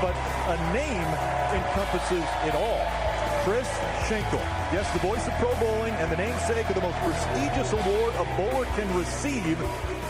but a name encompasses it all. Chris Schenkel. Yes, the voice of pro bowling and the namesake of the most prestigious award a bowler can receive.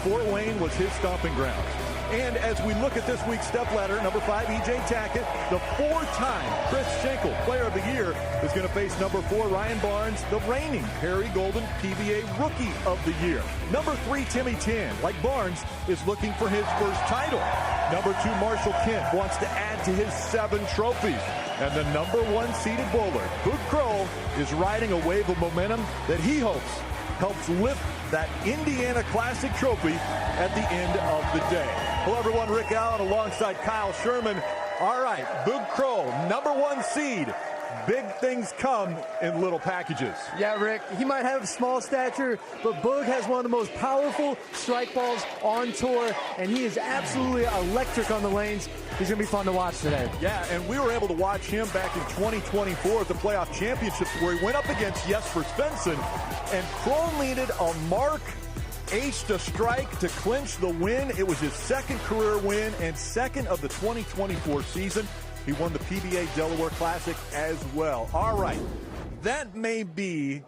Fort Wayne was his stomping ground. And as we look at this week's stepladder, number 5, E.J. Tacket, the 4-time Chris Schenkel Player of the Year, is going to face number 4, Ryan Barnes, the reigning Harry Golden PBA Rookie of the Year. Number 3, Timmy Tan, like Barnes, is looking for his first title. Number 2, Marshall Kent, wants to add to his 7 trophies. And the number 1 seeded bowler, Krol, is riding a wave of momentum that he hopes helps lift that Indiana Classic trophy at the end of the day. Hello, everyone. Rick Allen alongside Kyle Sherman. All right, Boog Krol, number 1 seed. Big things come in little packages. Yeah, Rick, he might have small stature, but Boog has one of the most powerful strike balls on tour, and he is absolutely electric on the lanes. He's going to be fun to watch today. Yeah, and we were able to watch him back in 2024 at the playoff championships where he went up against Jesper Svensson, and Krol needed a mark ace to strike to clinch the win. It was his second career win and second of the 2024 season. He won the PBA Delaware Classic as well. All right, that may be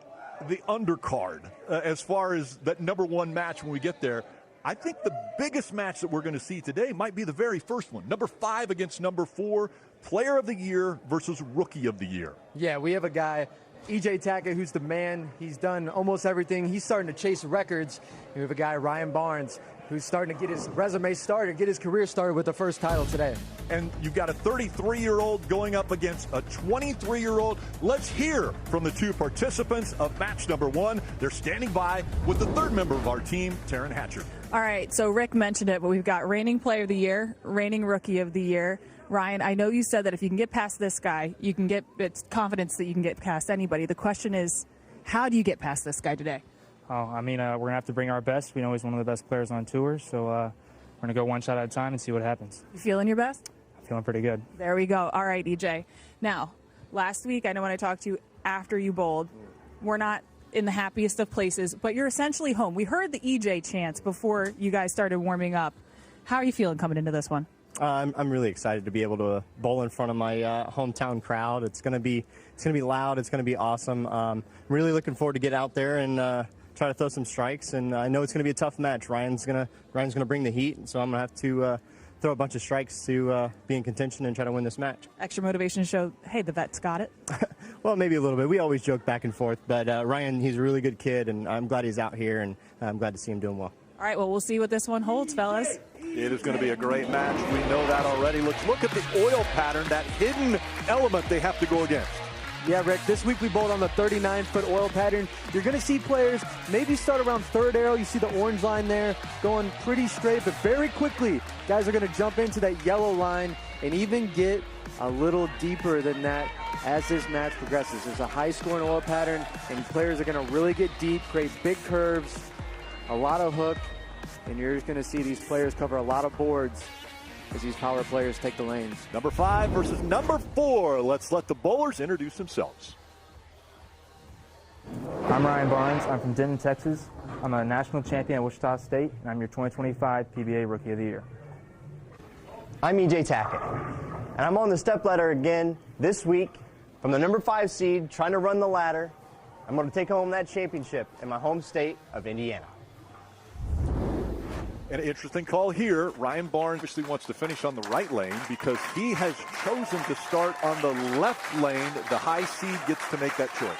the undercard as far as that number 1 match when we get there. I think the biggest match that we're going to see today might be the very first one. Number 5 against number 4, Player of the Year versus Rookie of the Year. Yeah, we have a guy, E.J. Tacket, who's the man. He's done almost everything. He's starting to chase records. We have a guy, Ryan Barnes, who's starting to get his resume started, get his career started with the first title today. And you've got a 33-year-old going up against a 23-year-old. Let's hear from the 2 participants of match number 1. They're standing by with the 3rd member of our team, Taryn Hatcher. All right, so Rick mentioned it, but we've got reigning Player of the Year, reigning Rookie of the Year. Ryan, I know you said that if you can get past this guy, you can get it's confidence that you can get past anybody. The question is, how do you get past this guy today? We're going to have to bring our best. We know he's one of the best players on tour, so we're going to go one shot at a time and see what happens. You feeling your best? I'm feeling pretty good. There we go. All right, EJ. Now, last week, I know when I talked to you after you bowled, we're not in the happiest of places, but you're essentially home. We heard the EJ chants before you guys started warming up. How are you feeling coming into this one? I'm really excited to be able to bowl in front of my hometown crowd. It's going to be loud. It's going to be awesome. I'm really looking forward to get out there and try to throw some strikes. And I know it's going to be a tough match. Ryan's going to bring the heat, and so I'm going to have to throw a bunch of strikes to be in contention and try to win this match. Extra motivation to show, hey, the vet's got it. Well, maybe a little bit. We always joke back and forth, but Ryan, he's a really good kid, and I'm glad he's out here, and I'm glad to see him doing well. All right, well, we'll see what this one holds, fellas. It is going to be a great match. We know that already. Let's look at the oil pattern, that hidden element they have to go against. Yeah, Rick, this week we bowled on the 39-foot oil pattern. You're going to see players maybe start around 3rd arrow. You see the orange line there going pretty straight, but very quickly, guys are going to jump into that yellow line and even get a little deeper than that as this match progresses. There's a high-scoring oil pattern, and players are going to really get deep, create big curves, a lot of hook, and you're just going to see these players cover a lot of boards as these power players take the lanes. Number 5 versus number 4. Let's let the bowlers introduce themselves. I'm Ryan Barnes. I'm from Denton, Texas. I'm a national champion at Wichita State, and I'm your 2025 PBA Rookie of the Year. I'm E.J. Tacket, and I'm on the stepladder again this week from the number 5 seed, trying to run the ladder. I'm going to take home that championship in my home state of Indiana. An interesting call here. Ryan Barnes obviously wants to finish on the right lane because he has chosen to start on the left lane. The high seed gets to make that choice.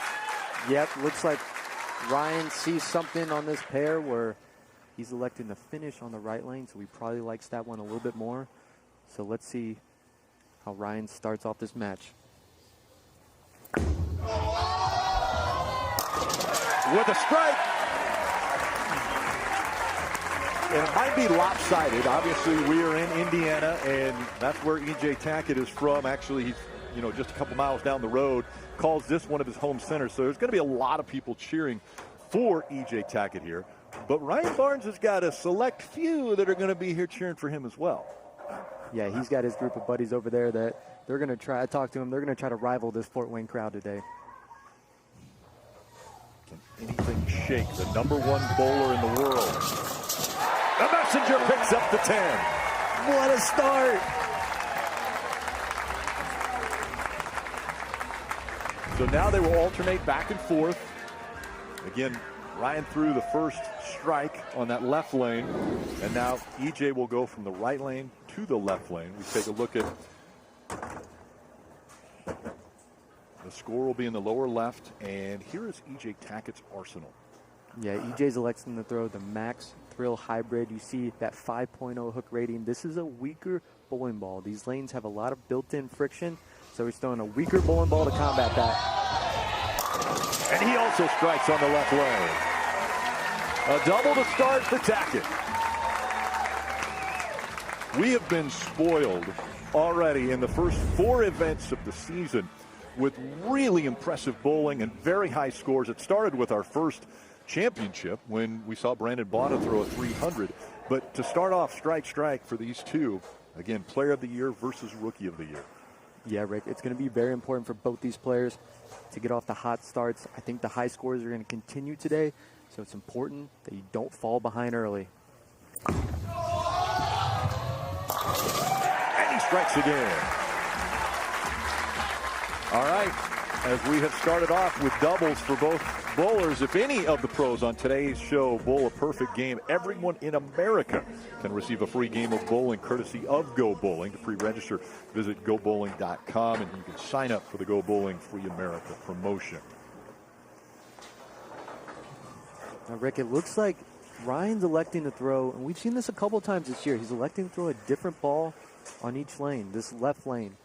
Yep, looks like Ryan sees something on this pair where he's electing to finish on the right lane, so he probably likes that one a little bit more. So let's see how Ryan starts off this match. With a strike. And it might be lopsided. Obviously, we are in Indiana, and that's where E.J. Tacket is from. Actually, he's just a couple miles down the road. Calls this one of his home centers. So there's going to be a lot of people cheering for E.J. Tacket here. But Ryan Barnes has got a select few that are going to be here cheering for him as well. Yeah, he's got his group of buddies over there that they're going to try. I talked to him. They're going to try to rival this Fort Wayne crowd today. Can anything shake the number 1 bowler in the world? The messenger picks up the 10. What a start. So now they will alternate back and forth. Again, Ryan threw the first strike on that left lane, and now EJ will go from the right lane to the left lane. We take a look at the score will be in the lower left, and here is EJ Tackett's arsenal. Yeah, EJ's electing to throw the Max Thrill Hybrid. You see that 5.0 hook rating. This is a weaker bowling ball. These lanes have a lot of built-in friction, so he's throwing a weaker bowling ball to combat that. And he also strikes on the left lane. A double to start for Tacket. We have been spoiled already in the first 4 events of the season with really impressive bowling and very high scores. It started with our first championship when we saw Brandon Bonta throw a 300. But to start off strike for these two, again, player of the year versus rookie of the year. Yeah, Rick, it's going to be very important for both these players to get off the hot starts. I think the high scores are going to continue today, so it's important that you don't fall behind early. And he strikes again. All right, as we have started off with doubles for both bowlers, if any of the pros on today's show bowl a perfect game, everyone in America can receive a free game of bowling courtesy of Go Bowling. To pre-register, visit gobowling.com, and you can sign up for the Go Bowling Free America promotion. Now, Rick, it looks like Ryan's electing to throw, and we've seen this a couple times this year, he's electing to throw a different ball on each lane. This left lane,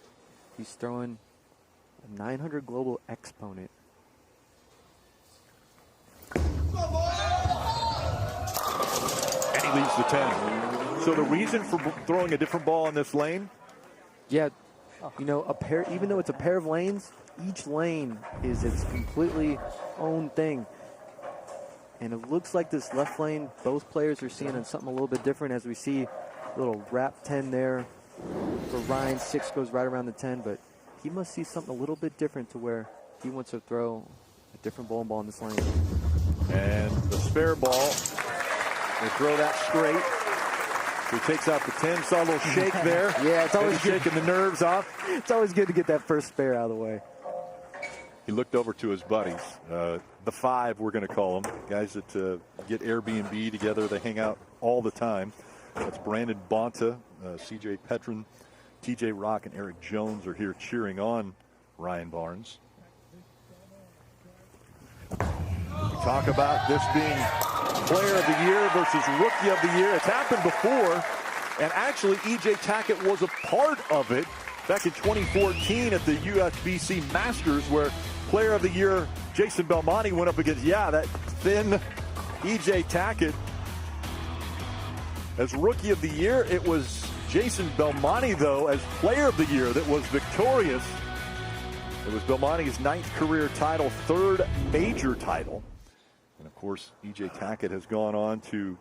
he's throwing a 900 global exponent. And he leaves the 10. So the reason for throwing a different ball on this lane? Yeah, you know, even though it's a pair of lanes, each lane is its completely own thing. And it looks like this left lane, both players are seeing something a little bit different, as we see a little wrap 10 there for Ryan. 6 goes right around the 10, but he must see something a little bit different to where he wants to throw a different bowling ball in this lane. And the spare ball, they throw that straight. So he takes out the 10, saw a little shake there. Yeah, it's always shaking the nerves off. It's always good to get that first spare out of the way. He looked over to his buddies, the 5 we're going to call them, guys that get Airbnb together. They hang out all the time. That's Brandon Bonta, CJ Petrin, TJ Rock, and Eric Jones are here cheering on Ryan Barnes. We talk about this being player of the year versus rookie of the year. It's happened before, and actually EJ Tacket was a part of it back in 2014 at the USBC Masters, where player of the year Jason Belmonte went up against, that thin EJ Tacket. As rookie of the year, it was Jason Belmonte, though, as player of the year that was victorious. It was Belmonte's 9th career title, 3rd major title. And, of course, EJ Tacket has gone on to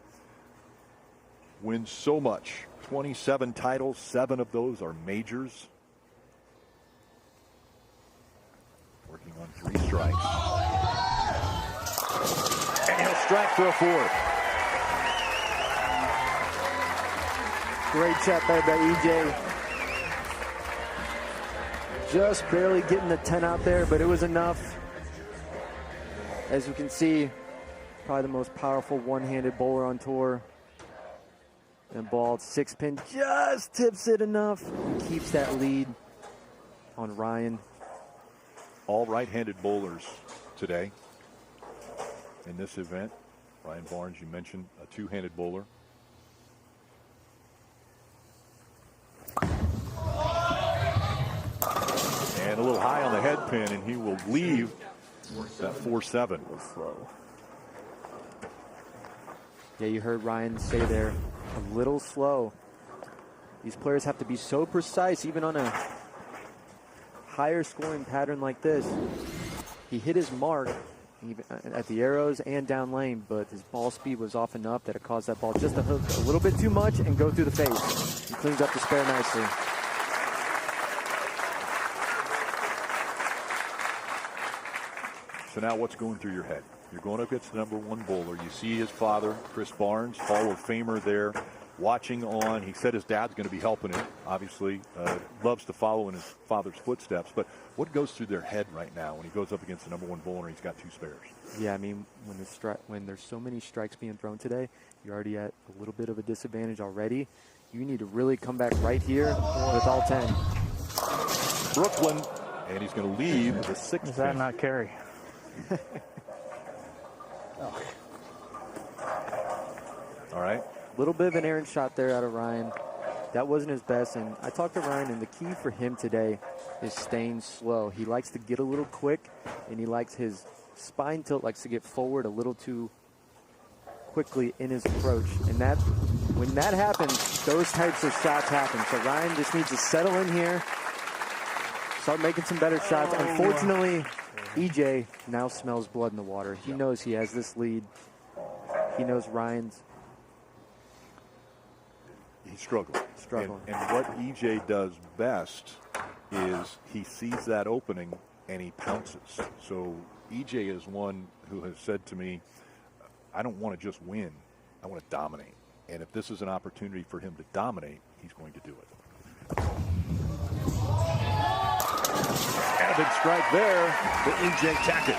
win so much. 27 titles, 7 of those are majors. Working on 3 strikes. And he'll strike for a 4th. Great shot there by EJ. Just barely getting the 10 out there, but it was enough. As you can see, probably the most powerful one-handed bowler on tour. And ball 6-pin just tips it enough and keeps that lead on Ryan. All right-handed bowlers today in this event. Ryan Barnes, you mentioned, a 2-handed bowler. And a little high on the head pin, and he will leave that 4-7. Slow. Yeah, you heard Ryan say there, a little slow. These players have to be so precise, even on a higher scoring pattern like this. He hit his mark even at the arrows and down lane, but his ball speed was off enough that it caused that ball just to hook a little bit too much and go through the face. He cleans up the spare nicely. So now what's going through your head? You're going up against the #1 bowler. You see his father, Chris Barnes, Hall of Famer there watching on. He said his dad's going to be helping him, obviously. Loves to follow in his father's footsteps. But what goes through their head right now when he goes up against the number 1 bowler and he's got 2 spares? Yeah, I mean, when there's so many strikes being thrown today, you're already at a little bit of a disadvantage already. You need to really come back right here with all 10. Brooklyn, and he's going to leave the 6th. Does that not carry? All right. A little bit of an errant shot there out of Ryan. That wasn't his best, and I talked to Ryan, and the key for him today is staying slow. He likes to get a little quick, and he likes his spine tilt likes to get forward a little too quickly in his approach. And that, when that happens, those types of shots happen. So Ryan just needs to settle in here, start making some better shots. Unfortunately, EJ now smells blood in the water. He knows he has this lead. He knows Ryan's. He's struggling. And And what EJ does best is he sees that opening and he pounces. So EJ is one who has said to me, I don't want to just win. I want to dominate. And if this is an opportunity for him to dominate, he's going to do it. And a big strike there for EJ Tacket.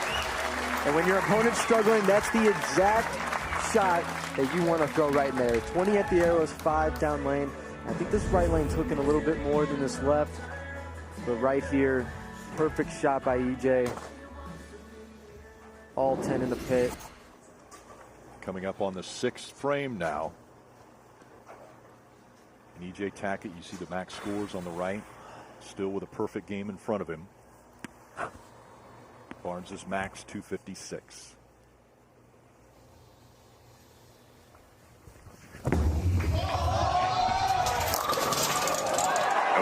And when your opponent's struggling, that's the exact shot that you want to throw right in there. 20 at the arrows, 5 down lane. I think this right lane's hooking a little bit more than this left. But right here, perfect shot by EJ. All 10 in the pit. Coming up on the 6th frame now. And EJ Tacket, you see the max scores on the right. Still with a perfect game in front of him. Barnes is max 256.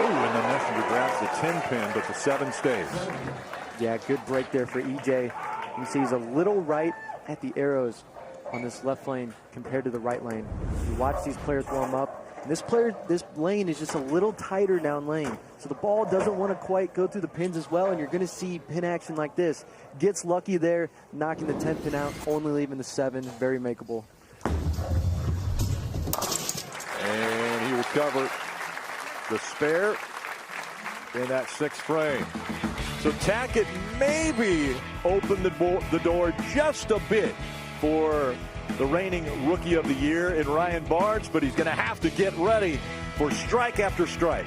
Oh, and the messenger grabs the 10 pin, but the 7 stays. Yeah, good break there for EJ. You see he's a little right at the arrows on this left lane compared to the right lane. You watch these players warm up. And this lane is just a little tighter down lane. So the ball doesn't want to quite go through the pins as well, and you're going to see pin action like this. Gets lucky there, knocking the 10 pin out, only leaving the 7. Very makeable. And he will cover the spare in that 6th frame. So Tacket maybe opened the door just a bit for the reigning Rookie of the Year in Ryan Barnes, but he's going to have to get ready for strike after strike.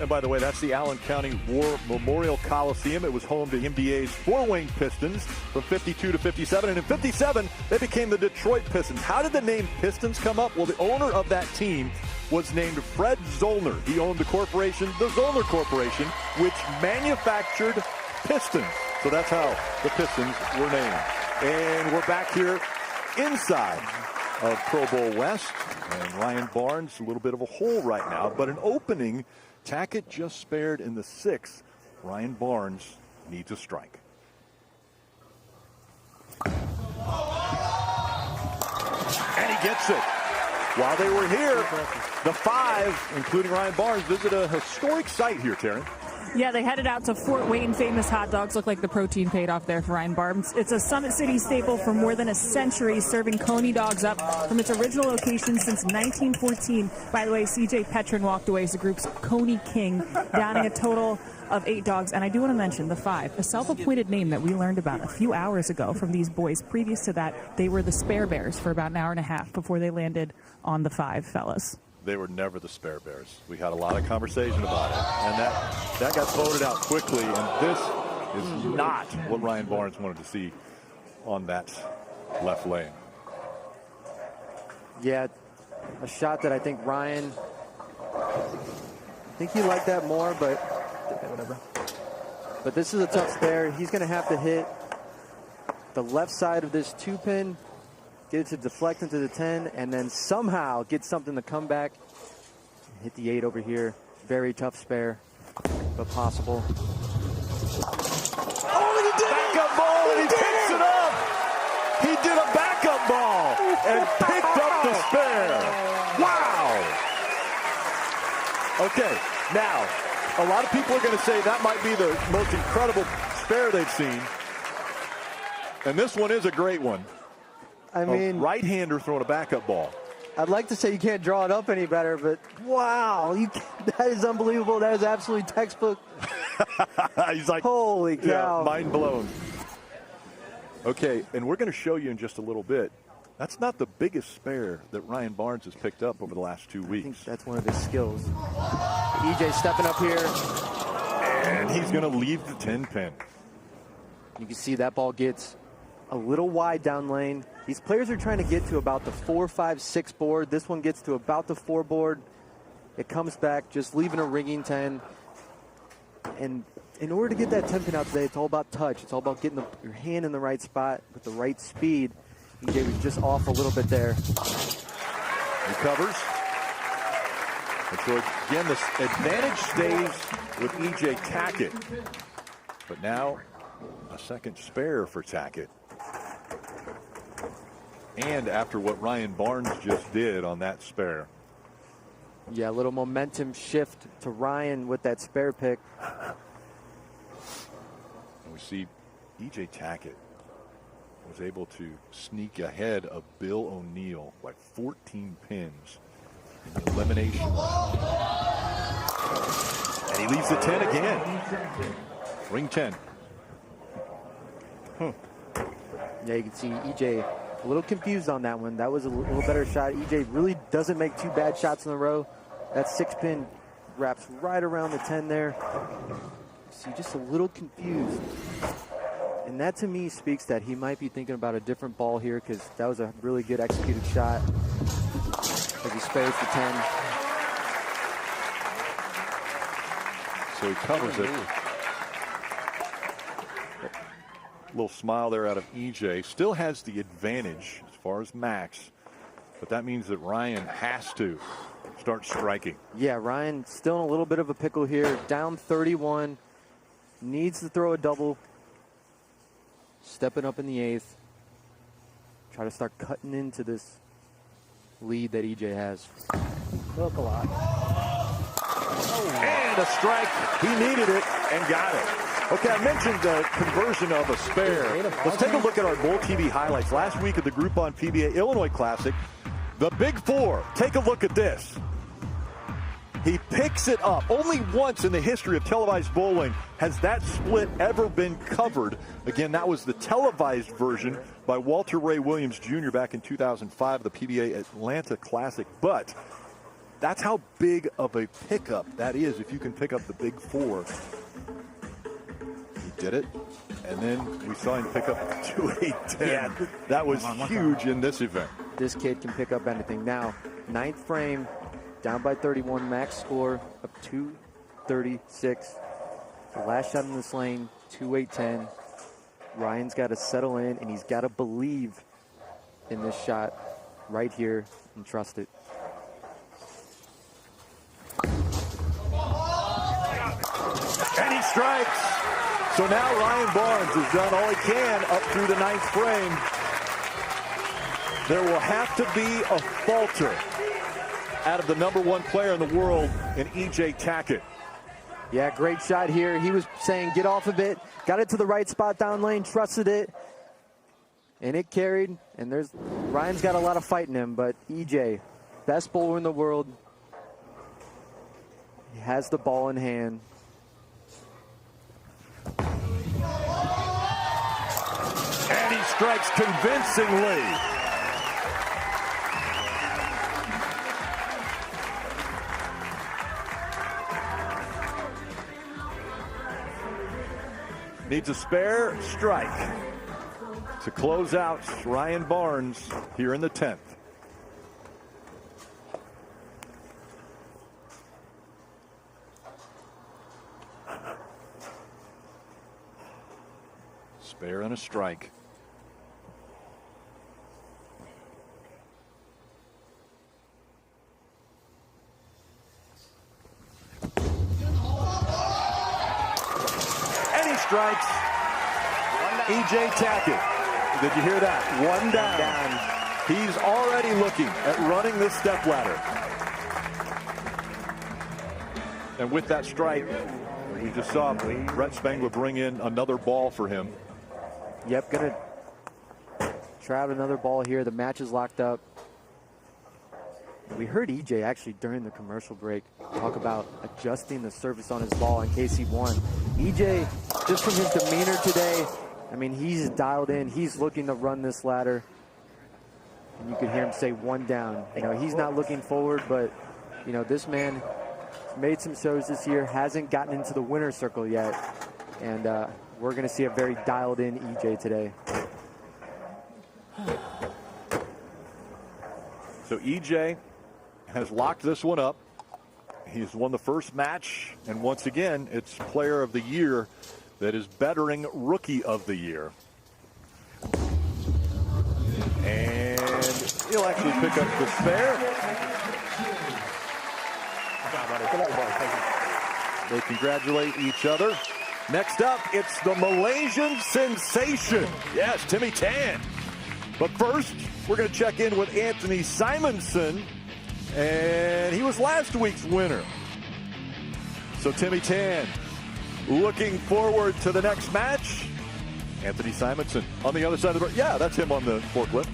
And by the way, that's the Allen County War Memorial Coliseum. It was home to MDA's Fort Wayne Pistons from 52 to 57. And in 57, they became the Detroit Pistons. How did the name Pistons come up? Well, the owner of that team was named Fred Zollner. He owned the corporation, the Zollner Corporation, which manufactured pistons. So that's how the Pistons were named. And we're back here inside of Pro Bowl West. And Ryan Barnes, a little bit of a hole right now, but an opening. Tacket just spared in the 6th. Ryan Barnes needs a strike. And he gets it. While they were here, the 5, including Ryan Barnes, visit a historic site here, Taryn. Yeah, they headed out to Fort Wayne. Famous hot dogs. Look like the protein paid off there for Ryan Barnes. It's a Summit City staple for more than a century, serving Coney dogs up from its original location since 1914. By the way, CJ Petrin walked away as the group's Coney King, downing a total of 8 dogs. And I do want to mention the 5, a self-appointed name that we learned about a few hours ago from these boys. Previous to that, they were the Spare Bears for about an hour and a half before they landed on the 5, fellas. They were never the Spare Bears. We had a lot of conversation about it. And that got voted out quickly. And this is not what Ryan Barnes wanted to see on that left lane. Yeah, a shot that I think Ryan, he liked that more, but whatever. But this is a tough spare. He's going to have to hit the left side of this 2-pin, get it to deflect into the 10, and then somehow get something to come back and hit the 8 over here. Very tough spare, but possible. Oh, he did backup ball, and he picks it up. He did a backup ball and picked up the spare. Wow. Okay, now, a lot of people are going to say that might be the most incredible spare they've seen. And this one is a great one. I mean, a right-hander throwing a backup ball. I'd like to say you can't draw it up any better, but wow, that is unbelievable. That is absolutely textbook. He's like, holy cow. Yeah, mind blown. Okay, and we're going to show you in just a little bit. That's not the biggest spare that Ryan Barnes has picked up over the last 2 weeks. I think that's one of his skills. EJ stepping up here. And he's going to leave the 10-pin. You can see that ball gets a little wide down lane. These players are trying to get to about the 4, 5, 6 board. This one gets to about the 4 board. It comes back, just leaving a ringing 10. And in order to get that 10 pin out today, it's all about touch. It's all about getting your hand in the right spot with the right speed. EJ was just off a little bit there. Recovers. And so again, this advantage stays with EJ Tacket. But now a second spare for Tacket. And after what Ryan Barnes just did on that spare. Yeah, a little momentum shift to Ryan with that spare pick. And we see EJ Tacket was able to sneak ahead of Bill O'Neill by 14 pins in the elimination round. And he leaves the 10 again. Ring 10. Yeah, you can see EJ a little confused on that one. That was a little better shot. EJ really doesn't make 2 bad shots in a row. That 6-pin wraps right around the 10 there. See, just a little confused. And that to me speaks that he might be thinking about a different ball here, because that was a really good executed shot as he spares the 10. So he covers it. Little smile there out of EJ. Still has the advantage as far as max, but that means that Ryan has to start striking. Yeah, Ryan still in a little bit of a pickle here. Down 31. Needs to throw a double. Stepping up in the 8th. Try to start cutting into this lead that EJ has. Look a lot. And a strike. He needed it and got it. Okay, I mentioned the conversion of a spare. Let's take a look at our Bowl TV highlights. Last week at the Groupon PBA Illinois Classic, the Big Four. Take a look at this. He picks it up. Only once in the history of televised bowling has that split ever been covered. Again, that was the televised version by Walter Ray Williams Jr. back in 2005, the PBA Atlanta Classic. But that's how big of a pickup that is if you can pick up the Big Four. He did it, and then we saw him pick up 2-8-10. Yeah, that was huge in this event. This kid can pick up anything. Now, 9th frame, down by 31, max score of 236. The last shot in this lane, 2-8-10. Ryan's got to settle in, and he's got to believe in this shot right here and trust it. And he strikes. So now Ryan Barnes has done all he can up through the 9th frame. There will have to be a falter out of the #1 player in the world in EJ Tacket. Yeah, great shot here. He was saying get off of it, got it to the right spot down lane, trusted it, and it carried. And Ryan's got a lot of fight in him, but EJ, best bowler in the world, he has the ball in hand. And he strikes convincingly. Needs a spare strike to close out Ryan Barnes here in the 10th. Spare and a strike. Strikes. EJ Tacket. Did you hear that? 1 down. He's already looking at running this stepladder. And with that strike, we just saw Brett Spangler bring in another ball for him. Yep, gonna try out another ball here. The match is locked up. we heard EJ actually during the commercial break talk about adjusting the surface on his ball in case he won. EJ, just from his demeanor today, I mean, he's dialed in. He's looking to run this ladder. And you could hear him say 1 down. You know, he's not looking forward, but, you know, this man made some shows this year, hasn't gotten into the winner's circle yet. And we're going to see a very dialed in EJ today. So EJ has locked this one up. He's won the first match, and once again, it's Player of the Year that is bettering Rookie of the Year. And he'll actually pick up the spare. They congratulate each other. Next up, it's the Malaysian sensation. Yes, Timmy Tan. But first, we're going to check in with Anthony Simonson, and he was last week's winner. So Timmy Tan, looking forward to the next match. Anthony Simonson on the other side of the board. Yeah, that's him on the forklift.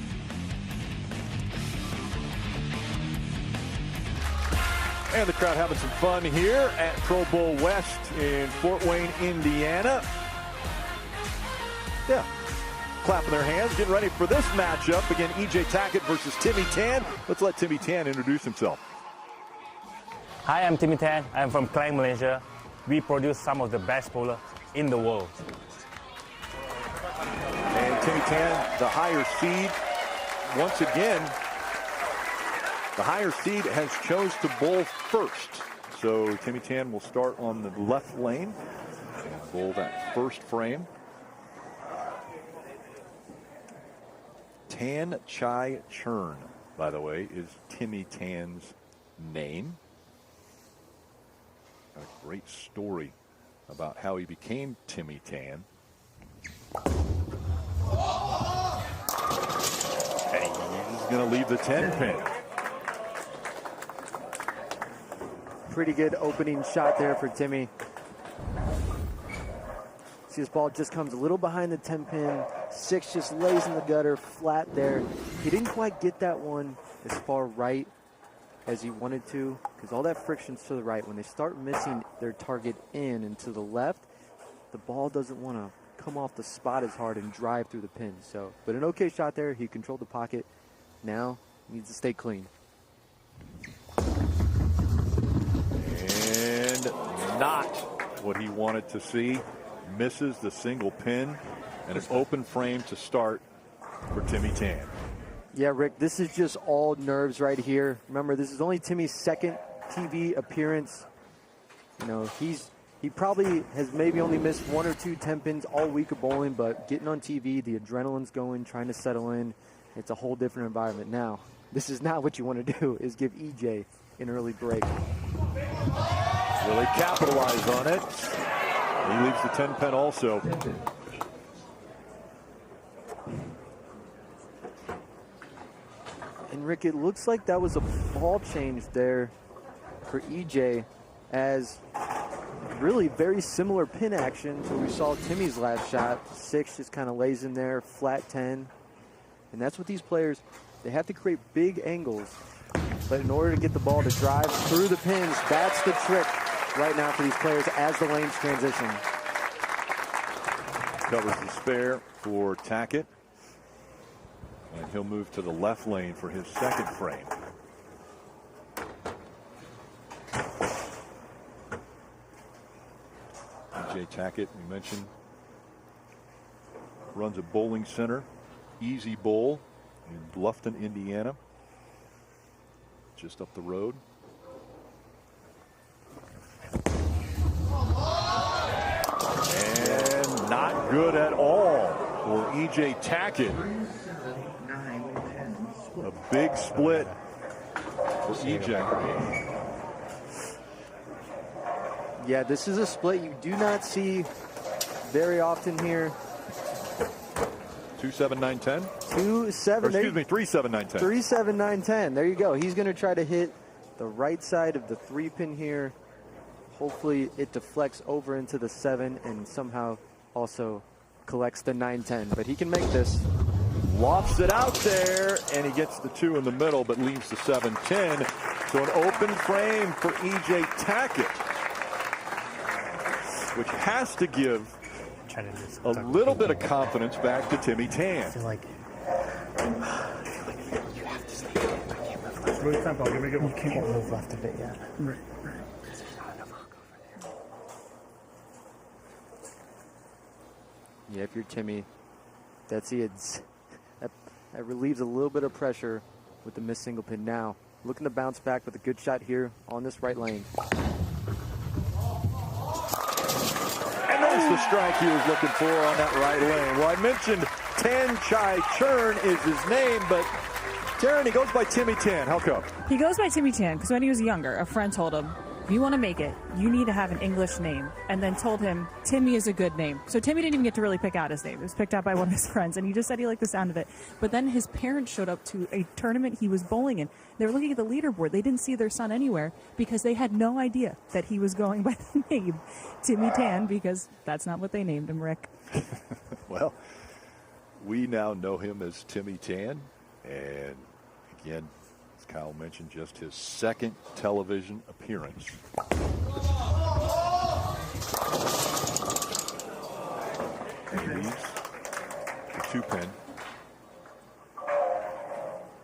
And the crowd having some fun here at Pro Bowl West in Fort Wayne, Indiana. Yeah. Clapping their hands, getting ready for this matchup. Again, EJ Tacket versus Timmy Tan. Let's let Timmy Tan introduce himself. Hi, I'm Timmy Tan. I'm from Klang, Malaysia. We produce some of the best bowlers in the world. And Timmy Tan, the higher seed. Once again, the higher seed has chose to bowl first. So Timmy Tan will start on the left lane and bowl that first frame. Tan Chai Churn, by the way, is Timmy Tan's name. Got a great story about how he became Timmy Tan. And he's going to leave the 10 pin. Pretty good opening shot there for Timmy. See, this ball just comes a little behind the 10 pin. 6 just lays in the gutter, flat there. He didn't quite get that one as far right as he wanted to, because all that friction's to the right. When they start missing their target in and to the left, the ball doesn't want to come off the spot as hard and drive through the pin. So, but an okay shot there. He controlled the pocket. Now needs to stay clean. And not what he wanted to see. Misses the single pin, and an open frame to start for Timmy Tan. Yeah, Rick, this is just all nerves right here. Remember, this is only Timmy's second TV appearance. You know, he probably has maybe only missed 1 or 2 10 pins all week of bowling, but getting on TV, the adrenaline's going, trying to settle in. It's a whole different environment. Now, this is not what you want to do, is give EJ an early break. Really capitalize on it. He leaves the 10 pin also. And Rick, it looks like that was a ball change there for EJ, as really very similar pin action to what we saw Timmy's last shot. 6 just kind of lays in there, flat 10. And that's what these players, they have to create big angles. But in order to get the ball to drive through the pins, that's the trick right now for these players as the lanes transition. Covers the spare for Tacket. And he'll move to the left lane for his second frame. EJ Tacket, we mentioned, runs a bowling center, Easy Bowl in Bluffton, Indiana. Just up the road. And not good at all for EJ Tacket. A big split for EJ. Yeah, this is a split you do not see very often here. 2-7-9-10. 2-7. Excuse me, 3-7-9-10. 3-7-9-10. There you go. He's going to try to hit the right side of the 3 pin here. Hopefully it deflects over into the 7 and somehow also collects the 9-10. But he can make this. Lofts it out there, and he gets the 2 in the middle, but leaves the 7-10. So an open frame for E.J. Tacket, which has to give a little bit of confidence back to Timmy Tan. I feel like you have to stay. I can't move left. Really tempo. You can't move left a bit yet. Right. There's not enough hook over there. Yeah, if you're Timmy, that's it. That relieves a little bit of pressure with the missed single pin. Now, looking to bounce back with a good shot here on this right lane. And there's the strike he was looking for on that right lane. Well, I mentioned Tan Chai Churn is his name, but Taryn, he goes by Timmy Tan. How come? He goes by Timmy Tan because when he was younger, a friend told him, if you want to make it, you need to have an English name. And then told him, Timmy is a good name. So Timmy didn't even get to really pick out his name. It was picked out by one of his friends, and he just said he liked the sound of it. But then his parents showed up to a tournament he was bowling in. They were looking at the leaderboard. They didn't see their son anywhere because they had no idea that he was going by the name Timmy Tan, because that's not what they named him, Rick. Well, we now know him as Timmy Tan. And again, as Kyle mentioned, just his second television appearance. And he leaves the 2-pin.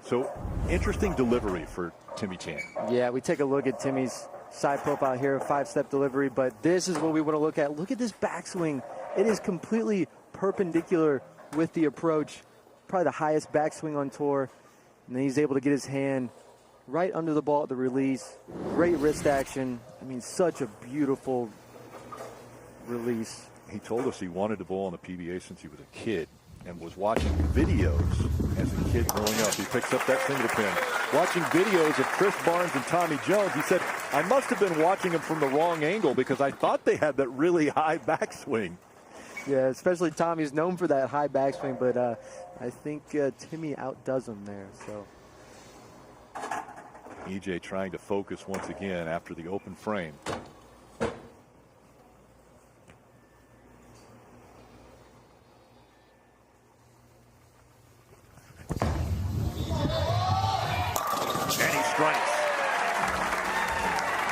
So, interesting delivery for Timmy Tan. Yeah, we take a look at Timmy's side profile here, 5-step delivery, but this is what we want to look at. Look at this backswing. It is completely perpendicular with the approach. Probably the highest backswing on tour. And then he's able to get his hand right under the ball at the release. Great wrist action. I mean, such a beautiful release. He told us he wanted to bowl on the PBA since he was a kid and was watching videos as a kid growing up. He picks up that single pin. Watching videos of Chris Barnes and Tommy Jones, he said, I must have been watching them from the wrong angle because I thought they had that really high backswing. Yeah, especially Tommy's known for that high backswing, but I think Timmy outdoes him there. So EJ trying to focus once again after the open frame. And he strikes.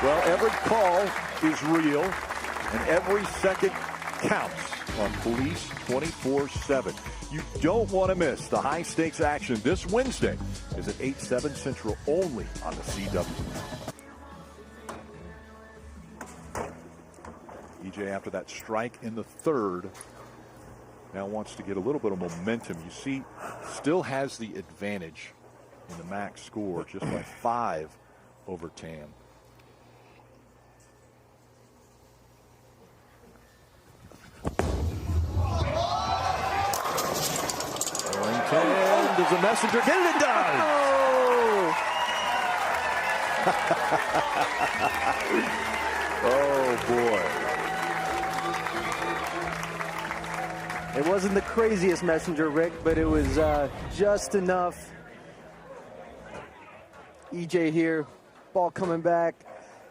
Well, every call is real, and every second counts on Police 24/7. You don't want to miss the high-stakes action this Wednesday. Is at 8/7 Central only on the CW. EJ, after that strike in the third, now wants to get a little bit of momentum. You see, still has the advantage in the max score, just by 5 over Tam. And does the messenger get it? It does! Oh, boy. it wasn't the craziest messenger, Rick, but it was just enough. EJ here, ball coming back.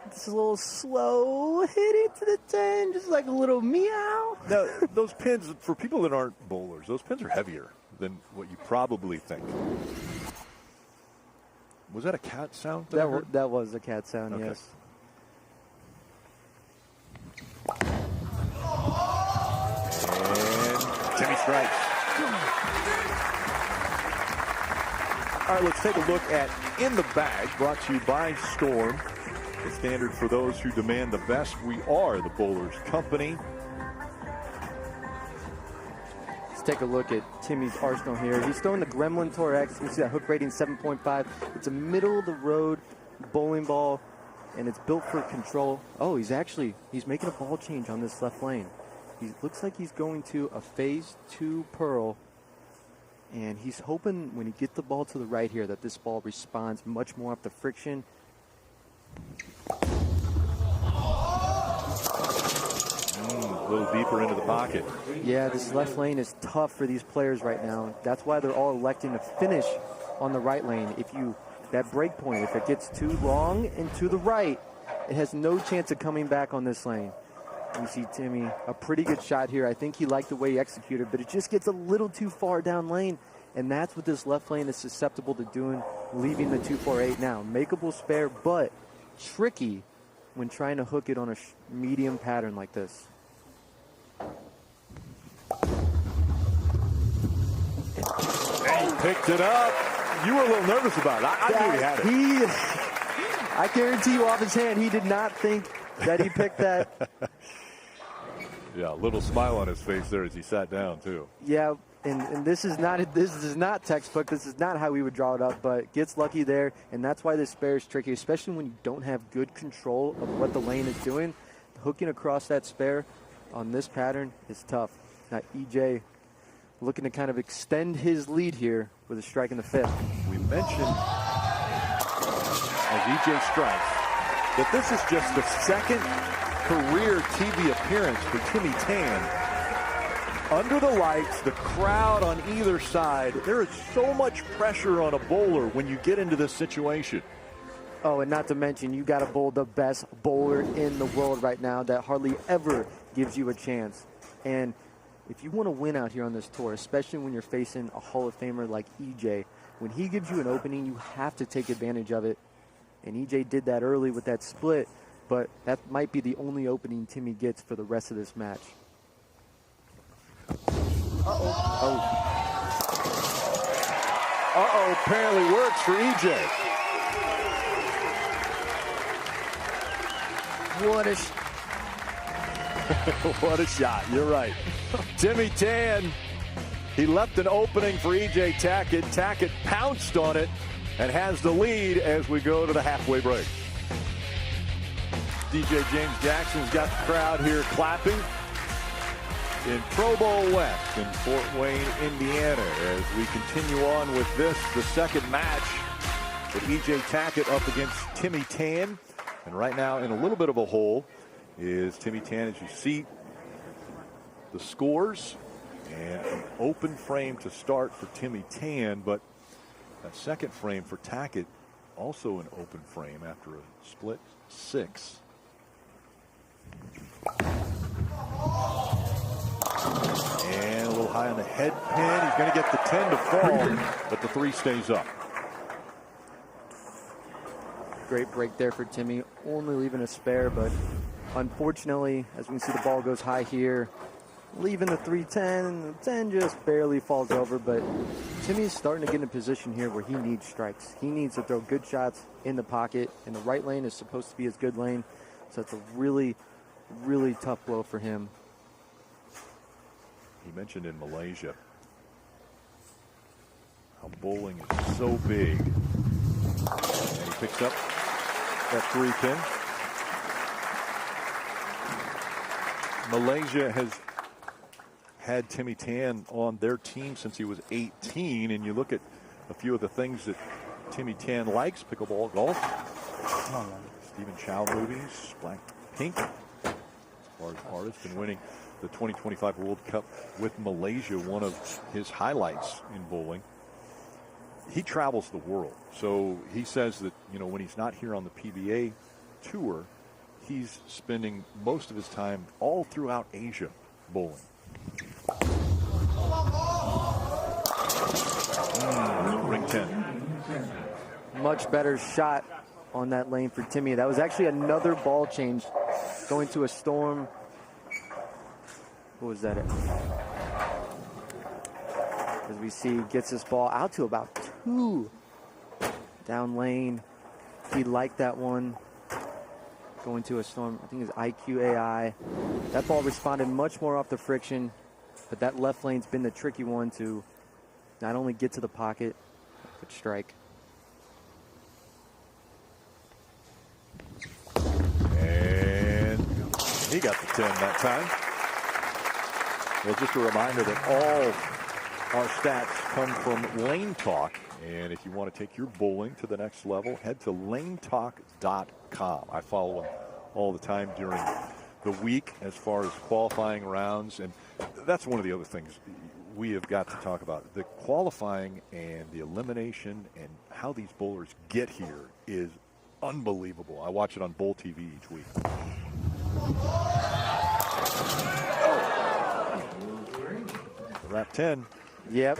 It's a little slow, hit it to the 10, just like a little meow. Now, those pins, for people that aren't bowlers, those pins are heavier than what you probably think. Was that a cat sound? That was a cat sound, okay. Yes. And Timmy strikes. All right, let's take a look at In the Bag, brought to you by Storm. The standard for those who demand the best. We are the Bowlers Company. Let's take a look at Timmy's arsenal here. He's throwing the Gremlin Tour X. You can see that hook rating 7.5. It's a middle-of-the-road bowling ball, and it's built for control. Oh, he's making a ball change on this left lane. He looks like he's going to a phase 2 Pearl, and he's hoping when he gets the ball to the right here that this ball responds much more off the friction. A little deeper into the pocket. Yeah, this left lane is tough for these players right now. That's why they're all electing to finish on the right lane. That break point, if it gets too long and to the right, it has no chance of coming back on this lane. You see Timmy, a pretty good shot here. I think he liked the way he executed, but it just gets a little too far down lane, And that's what this left lane is susceptible to doing, leaving the 2-4-8 now. Makeable spare, but tricky when trying to hook it on a medium pattern like this. And he picked it up. You were a little nervous about it. I knew he had it. I guarantee you off his hand, he did not think that he picked that. Yeah, a little smile on his face there as he sat down, too. Yeah, and this is not textbook. This is not how we would draw it up, but gets lucky there, and that's why this spare is tricky, especially when you don't have good control of what the lane is doing. Hooking across that spare on this pattern is tough. Now, EJ looking to kind of extend his lead here with a strike in the 5th. We mentioned, as EJ strikes, that this is just the second career TV appearance for Timmy Tan. Under the lights, the crowd on either side, there is so much pressure on a bowler when you get into this situation. Oh, and not to mention, you got to bowl the best bowler in the world right now that hardly ever gives you a chance. And if you want to win out here on this tour, especially when you're facing a Hall of Famer like EJ, when he gives you an opening, you have to take advantage of it. And EJ did that early with that split, but that might be the only opening Timmy gets for the rest of this match. Uh-oh, apparently works for EJ. What a shot. You're right. Timmy Tan, he left an opening for EJ Tacket. Tacket pounced on it and has the lead as we go to the halfway break. DJ James Jackson's got the crowd here clapping in Pro Bowl West in Fort Wayne, Indiana, as we continue on with this, the second match with EJ Tacket up against Timmy Tan. And right now in a little bit of a hole is Timmy Tan, as you see the scores, and an open frame to start for Timmy Tan, but that second frame for Tacket also an open frame after a split 6. And a little high on the head pin. He's going to get the 10 to fall, but the 3 stays up. Great break there for Timmy, only leaving a spare, but unfortunately, as we can see, the ball goes high here, leaving the 3-10, and the 10 just barely falls over, but Timmy's starting to get in a position here where he needs strikes. He needs to throw good shots in the pocket, and the right lane is supposed to be his good lane, so it's a really, really tough blow for him. He mentioned in Malaysia how bowling is so big. And he picks up that 3-pin. Malaysia has had Timmy Tan on their team since he was 18, and you look at a few of the things that Timmy Tan likes: pickleball, golf, Stephen Chow movies, Black Pink. As far as artists, been winning the 2025 World Cup with Malaysia, one of his highlights in bowling. He travels the world, so he says that, you know, when he's not here on the PBA tour, he's spending most of his time all throughout Asia bowling. Ring 10. Much better shot on that lane for Timmy. That was actually another ball change going to a storm. What was that? As we see, gets this ball out to about 2 down lane. He liked that one. Going to a storm, I think it's IQAI. That ball responded much more off the friction, but that left lane's been the tricky one to not only get to the pocket, but strike. And he got the 10 that time. Well, just a reminder that all our stats come from Lane Talk. And if you want to take your bowling to the next level, head to lanetalk.com. I follow them all the time during the week as far as qualifying rounds. And that's one of the other things we have got to talk about. The qualifying and the elimination and how these bowlers get here is unbelievable. I watch it on Bowl TV each week. Oh. Wrap 10. Yep.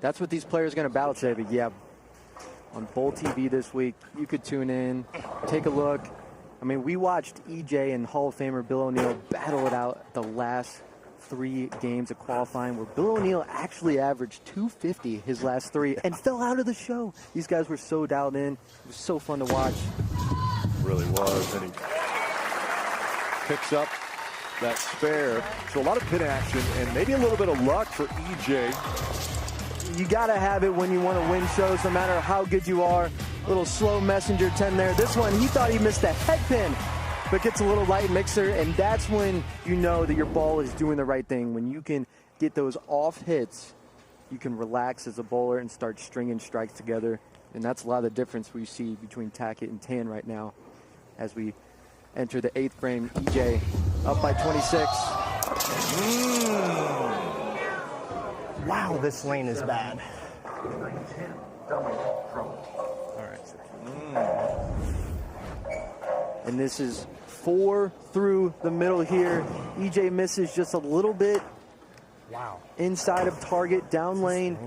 That's what these players are going to battle today. But yeah, on Bowl TV this week, you could tune in, take a look. I mean, we watched EJ and Hall of Famer Bill O'Neill battle it out the last 3 games of qualifying, where Bill O'Neill actually averaged 250 his last 3 and fell out of the show. These guys were so dialed in. It was so fun to watch. Really was. And he picks up that spare. So a lot of pin action and maybe a little bit of luck for EJ. You got to have it when you want to win shows, no matter how good you are. Little slow messenger 10 there. This one, he thought he missed the head pin, but gets a little light mixer, and that's when you know that your ball is doing the right thing. When you can get those off hits, you can relax as a bowler and start stringing strikes together. And that's a lot of the difference we see between Tacket and Tan right now as we enter the 8th frame. EJ up by 26. Wow, this lane is bad. And this is 4 through the middle here. EJ misses just a little bit. Wow. Inside of target, down lane.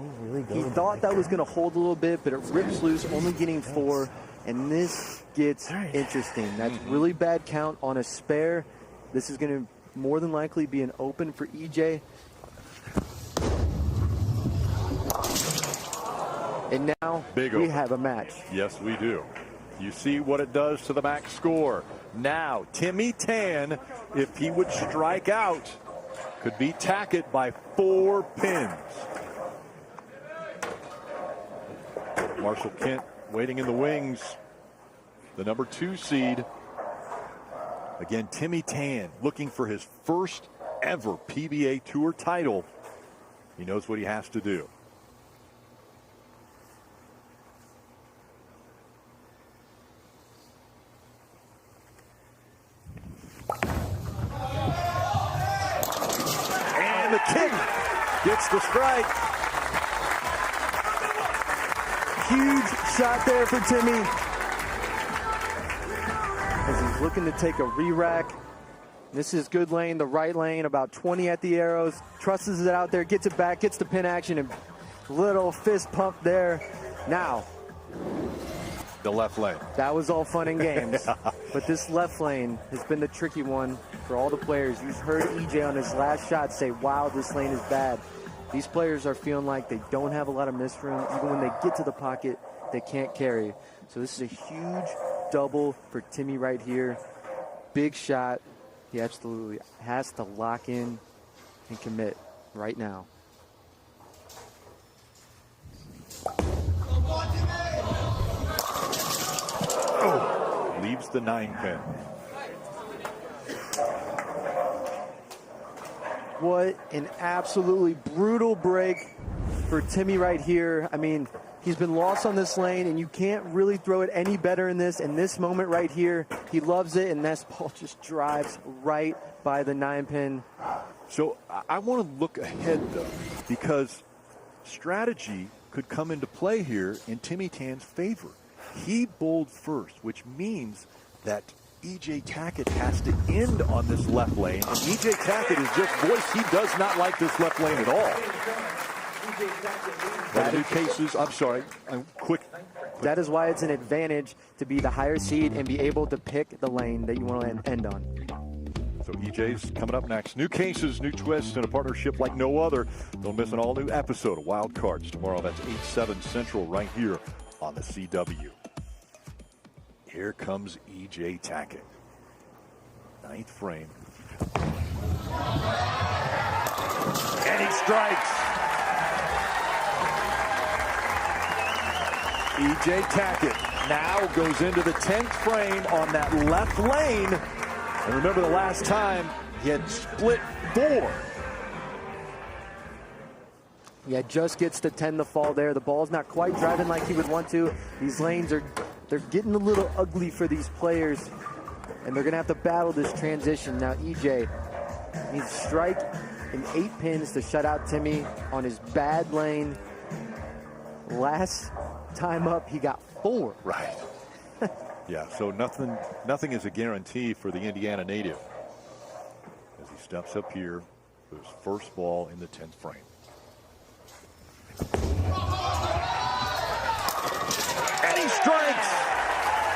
He thought that was going to hold a little bit, but it rips loose, only getting 4. And this gets interesting. That's really bad count on a spare. This is going to more than likely be an open for EJ. And now we have a match. Yes, we do. You see what it does to the max score. Now, Timmy Tan, if he would strike out, could beat Tacket by 4 pins. Marshall Kent waiting in the wings. The number 2 seed. Again, Timmy Tan looking for his first ever PBA Tour title. He knows what he has to do. And the kick gets the strike. Huge shot there for Timmy, as he's looking to take a re-rack. This is good lane, the right lane, about 20 at the arrows. Trusts it out there, gets it back, gets the pin action, and little fist pump there. Now, the left lane. that was all fun and games. But this left lane has been the tricky one for all the players. You've heard EJ on his last shot say, wow, this lane is bad. These players are feeling like they don't have a lot of miss room. Even when they get to the pocket, they can't carry. So this is a huge double for Timmy right here. Big shot. He absolutely has to lock in and commit right now. Oh, leaves the 9 pin. What an absolutely brutal break for Timmy right here. I mean, he's been lost on this lane, and you can't really throw it any better in this. In this moment right here, he loves it, and this ball just drives right by the 9 pin. So I want to look ahead, though, because strategy could come into play here in Timmy Tan's favor. He bowled first, which means that EJ Tacket has to end on this left lane. And EJ Tacket is just voiced he does not like this left lane at all. But in new cases, I'm sorry, I'm quick. That is why it's an advantage to be the higher seed and be able to pick the lane that you want to end on. So EJ's coming up next. New cases, new twists, and a partnership like no other. Don't miss an all-new episode of Wild Cards tomorrow. That's 8/7 Central right here on the CW. Here comes EJ Tacket. 9th frame. And he strikes. EJ Tacket now goes into the 10th frame on that left lane. And remember the last time he had split 4. Yeah, just gets to 10 the fall there. The ball's not quite driving like he would want to. These lanes they're getting a little ugly for these players, and they're going to have to battle this transition. Now EJ needs to strike in 8 pins to shut out Timmy on his bad lane. Last time up, he got 4. Right. Yeah, so nothing is a guarantee for the Indiana native as he steps up here for his first ball in the 10th frame.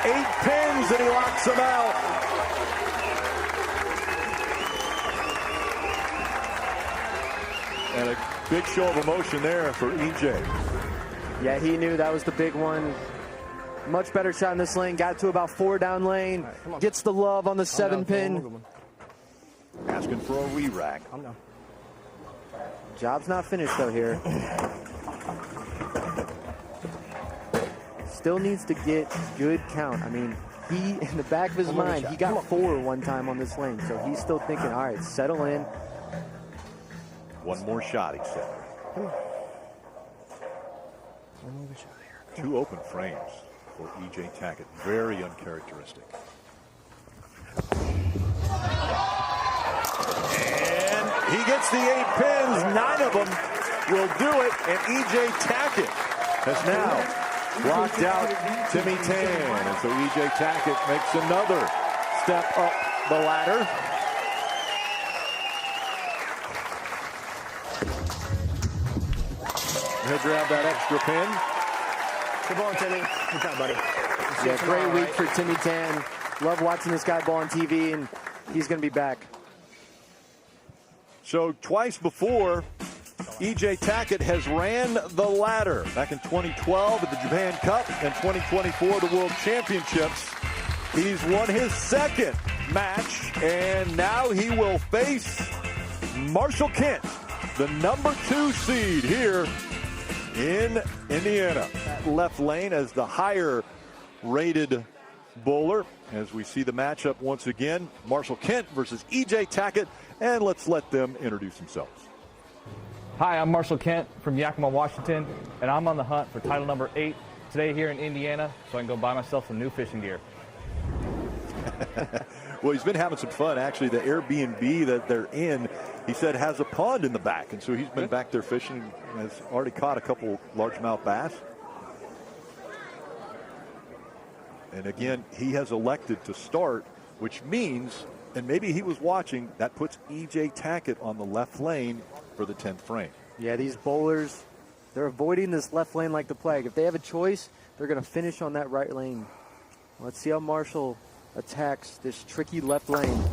8 pins, and he locks them out. And a big show of emotion there for EJ. Yeah, he knew that was the big one. Much better shot in this lane. Got to about 4 down lane. Gets the love on the 7 pin. Asking for a re-rack. Job's not finished, though, here. Still needs to get good count. I mean, he, in the back of his mind, he got 4 one time on this lane. So he's still thinking, all right, settle in. One more shot, he said. 2 open frames for EJ Tacket. Very uncharacteristic. And he gets the 8 pins. 9 of them will do it. And EJ Tacket has now blocked out Timmy Tan. And so EJ Tacket makes another step up the ladder. He'll grab that extra pin. Good ball, Timmy. Good job, buddy. Yeah, great week for Timmy Tan. Love watching this guy ball on TV, and he's going to be back. So twice before, EJ Tacket has ran the ladder. Back in 2012 at the Japan Cup and 2024 the World Championships. He's won his 2nd match, and now he will face Marshall Kent, the number 2 seed here in Indiana. Left lane as the higher rated bowler. As we see the matchup once again, Marshall Kent versus EJ Tacket, and let's let them introduce themselves. Hi, I'm Marshall Kent from Yakima, Washington, and I'm on the hunt for title number 8 today here in Indiana, so I can go buy myself some new fishing gear. Well, he's been having some fun. Actually, the Airbnb that they're in, he said, has a pond in the back. And so he's been back there fishing and has already caught a couple largemouth bass. And again, he has elected to start, which means, and maybe he was watching, that puts EJ Tacket on the left lane for the 10th frame. Yeah, these bowlers, they're avoiding this left lane like the plague. If they have a choice, they're going to finish on that right lane. Let's see how Marshall attacks this tricky left lane.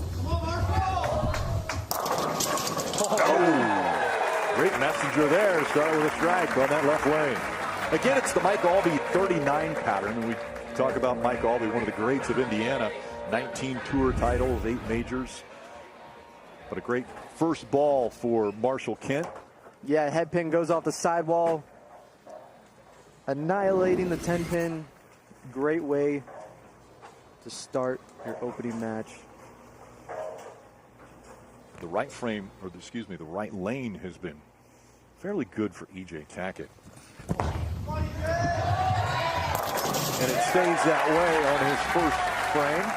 Oh, great messenger there. Started with a strike on that left lane. Again, it's the Mike Albee 39 pattern. And we talk about Mike Albee, one of the greats of Indiana. 19 tour titles, 8 majors. But a great first ball for Marshall Kent. Yeah, head pin goes off the sidewall. Annihilating the 10 pin. Great way to start your opening match. The right frame, or the right lane has been fairly good for EJ Tacket. And it stays that way on his first frame.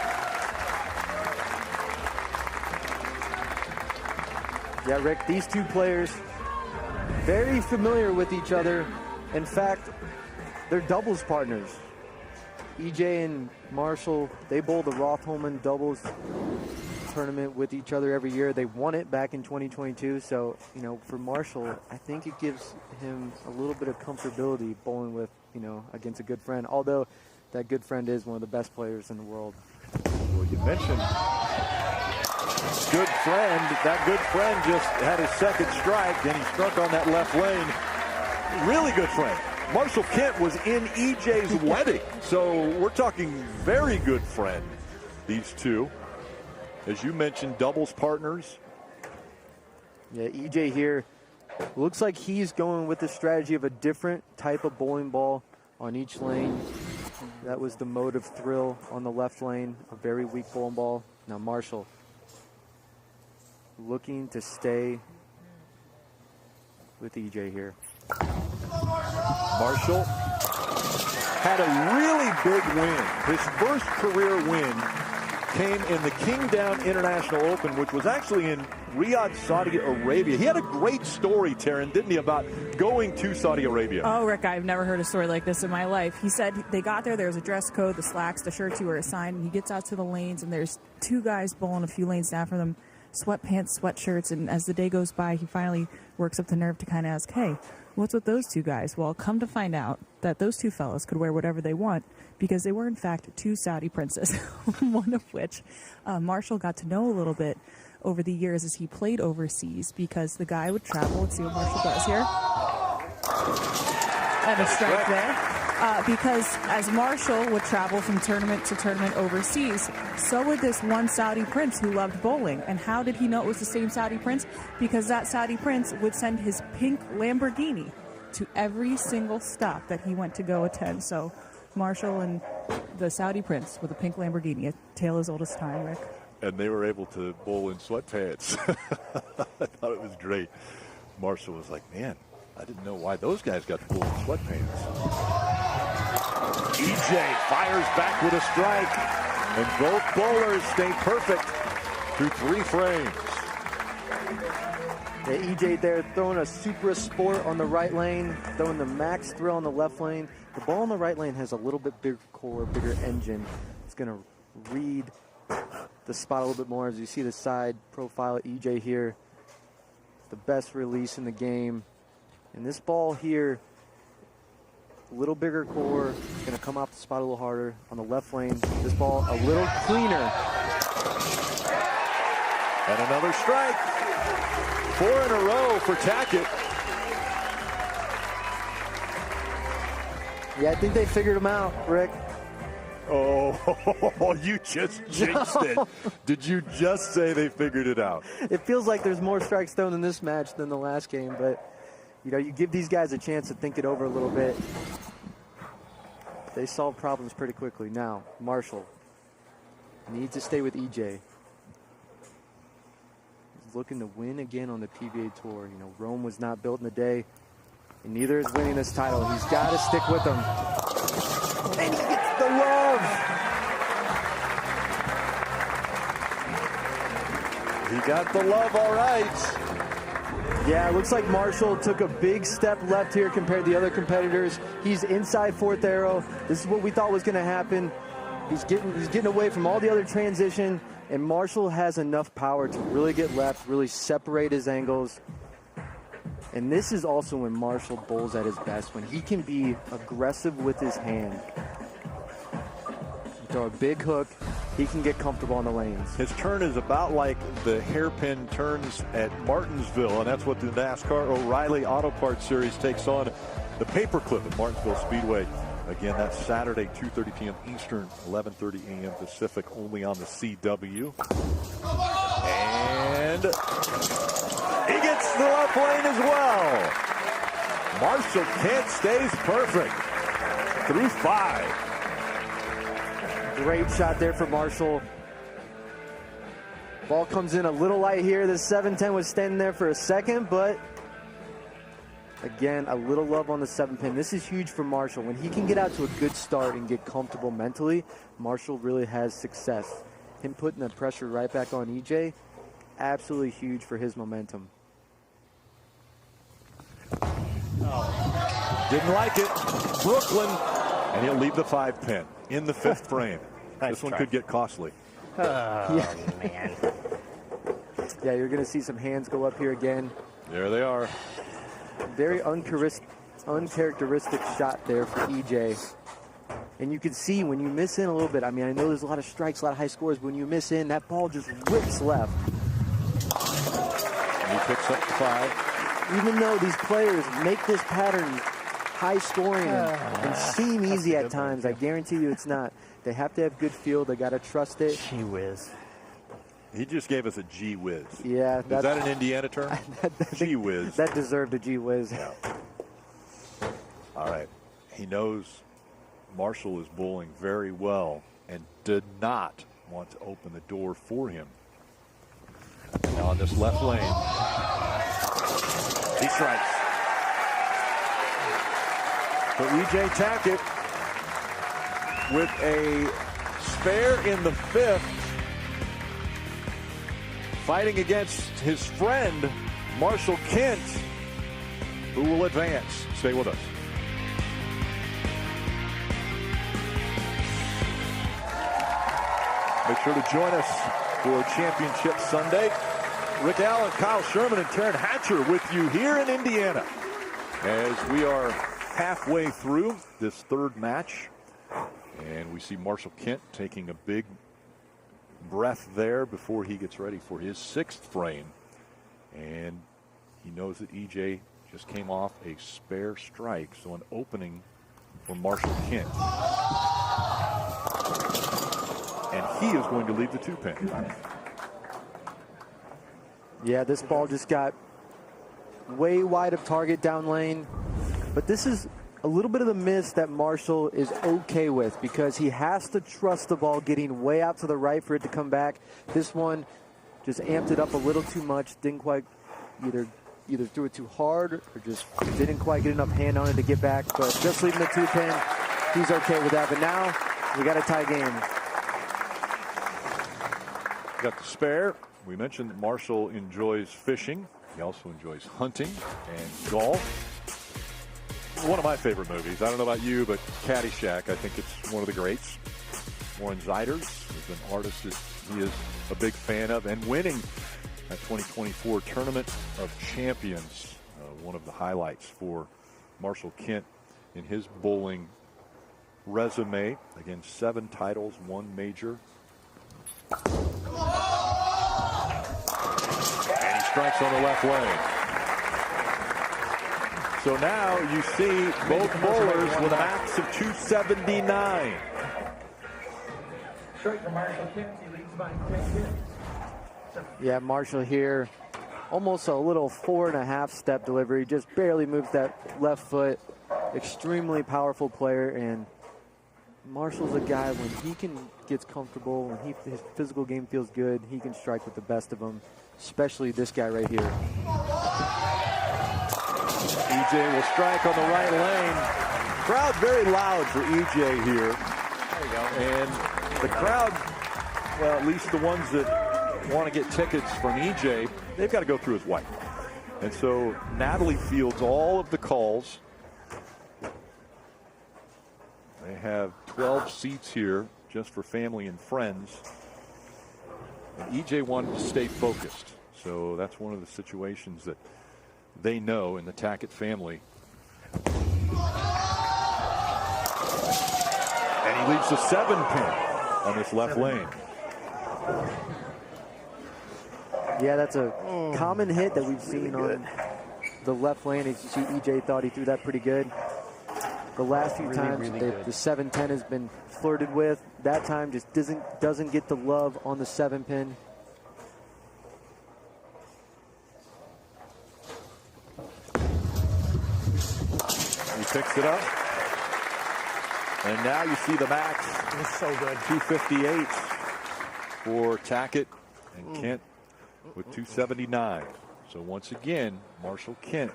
Yeah, Rick, these two players, very familiar with each other. In fact, they're doubles partners. EJ and Marshall, they bowl the Roth-Holman doubles tournament with each other every year. They won it back in 2022. So, you know, for Marshall, I think it gives him a little bit of comfortability bowling with, you know, against a good friend. Although that good friend is one of the best players in the world. Well, you mentioned good friend. That good friend just had his 2nd strike, and he struck on that left lane. Really good friend. Marshall Kent was in EJ's wedding. So we're talking very good friend, these two. As you mentioned, doubles partners. Yeah, EJ here looks like he's going with the strategy of a different type of bowling ball on each lane. That was the mode of thrill on the left lane, a very weak bowling ball. Now Marshall looking to stay with EJ here. Marshall had a really big win. His first career win came in the Kingdown International Open, which was actually in Riyadh, Saudi Arabia. He had a great story, Taryn, didn't he, about going to Saudi Arabia? Oh, Rick, I've never heard a story like this in my life. He said they got there was a dress code, the slacks, the shirts you were assigned, and he gets out to the lanes, and there's 2 guys bowling a few lanes down from them. sweatpants, sweatshirts, and as the day goes by, he finally works up the nerve to kind of ask, hey, what's with those two guys? Well, come to find out that those two fellows could wear whatever they want because they were, in fact, two Saudi princes, one of which Marshall got to know a little bit over the years as he played overseas because the guy would travel. Let's see what Marshall does here. And a strike there. Because as Marshall would travel from tournament to tournament overseas, so would this one Saudi prince who loved bowling. And how did he know it was the same Saudi prince? Because that Saudi prince would send his pink Lamborghini to every single stop that he went to go attend. So Marshall and the Saudi prince with a pink Lamborghini, a tale as old as time, Rick. And they were able to bowl in sweatpants. I thought it was great. Marshall was like, man, I didn't know why those guys got to bowl in sweatpants. EJ fires back with a strike, and both bowlers stay perfect through 3 frames. Yeah, EJ there throwing a Supra Sport on the right lane, throwing the Max Thrill on the left lane. The ball on the right lane has a little bit bigger core, bigger engine. It's going to read the spot a little bit more as you see the side profile of EJ here. The best release in the game. And this ball here, a little bigger core, going to come off the spot a little harder. On the left lane, this ball a little cleaner. And another strike. 4 in a row for Tacket. Yeah, I think they figured him out, Rick. Oh, you just jinxed it. Did you just say they figured it out? It feels like there's more strikes thrown in this match than the last game, but you know, you give these guys a chance to think it over a little bit. They solve problems pretty quickly. Now, Marshall needs to stay with EJ. He's looking to win again on the PBA Tour. You know, Rome was not built in a day, and neither is winning this title. He's got to stick with them. And he gets the love. He got the love, all right. Yeah, it looks like Marshall took a big step left here compared to the other competitors. He's inside 4th arrow. This is what we thought was going to happen. He's getting away from all the other transition, and Marshall has enough power to really get left, really separate his angles. And this is also when Marshall bowls at his best, when he can be aggressive with his hand. Throw a big hook, he can get comfortable on the lanes. His turn is about like the hairpin turns at Martinsville, and that's what the NASCAR O'Reilly Auto Parts Series takes on. The paperclip at Martinsville Speedway. Again, that's Saturday, 2:30 p.m. Eastern, 11:30 a.m. Pacific, only on the CW. And he gets the left lane as well. Marshall Kent stays perfect through 5. Great shot there for Marshall. Ball comes in a little light here. The 7-10 was standing there for a second, but again, a little love on the 7-pin. This is huge for Marshall. When he can get out to a good start and get comfortable mentally, Marshall really has success. Him putting the pressure right back on EJ, absolutely huge for his momentum. Didn't like it. Brooklyn, and he'll leave the 5-pin in the 5th frame. Nice This one try. could get costly. Oh, man. Yeah, you're going to see some hands go up here again. There they are. Very uncharacteristic shot there for EJ. And you can see when you miss in a little bit, I mean, I know there's a lot of strikes, a lot of high scores, but when you miss in, that ball just whips left. And he picks up the 5. Even though these players make this pattern high scoring and seem easy at times, I guarantee you it's not. They have to have good feel. They got to trust it. Gee whiz. He just gave us a gee whiz. Yeah. Is that an Indiana term? Gee whiz. That deserved a gee whiz. Yeah. All right. He knows Marshall is bowling very well and did not want to open the door for him. Now on this left lane, he strikes. For EJ Tacket with a spare in the 5th, fighting against his friend Marshall Kent, who will advance. Stay with us. Make sure to join us for Championship Sunday. Rick Allen, Kyle Sherman, and Taryn Hatcher with you here in Indiana as we are halfway through this third match. And we see Marshall Kent taking a big breath there before he gets ready for his sixth frame. And he knows that EJ just came off a spare strike, so an opening for Marshall Kent. And he is going to lead the 2-pin. Yeah, this ball just got way wide of target down lane. But this is a little bit of the miss that Marshall is okay with because he has to trust the ball getting way out to the right for it to come back. This one just amped it up a little too much. Didn't quite either threw it too hard or just didn't quite get enough hand on it to get back. But just leaving the 2-pin, he's okay with that. But now we got a tie game. Got the spare. We mentioned that Marshall enjoys fishing. He also enjoys hunting and golf. One of my favorite movies. I don't know about you, but Caddyshack, I think it's one of the greats. Warren Zeiders is an artist that he is a big fan of and winning that 2024 Tournament of Champions. One of the highlights for Marshall Kent in his bowling resume. Again, 7 titles, 1 major. And he strikes on the left lane. So now you see both bowlers with a max of 279. Yeah, Marshall here, almost a little 4.5 step delivery, just barely moves that left foot. Extremely powerful player, and Marshall's a guy when he gets comfortable, when his physical game feels good, he can strike with the best of them, especially this guy right here. EJ will strike on the right lane. Crowd very loud for EJ here. There you go. And the crowd, well, at least the ones that want to get tickets from EJ, they've got to go through his wife. And so Natalie fields all of the calls. They have 12 seats here just for family and friends. And EJ wanted to stay focused. So that's one of the situations that they know in the Tacket family. And he leaves the 7-pin on this left lane. Yeah, that's a common hit that we've seen on the left lane. As you see, EJ thought he threw that pretty good. The last few times the 7-10 has been flirted with. That time just doesn't get the love on the 7-pin. He picks it up. And now you see the max. It's so good. 258 for Tacket and Kent with 279. So once again, Marshall Kent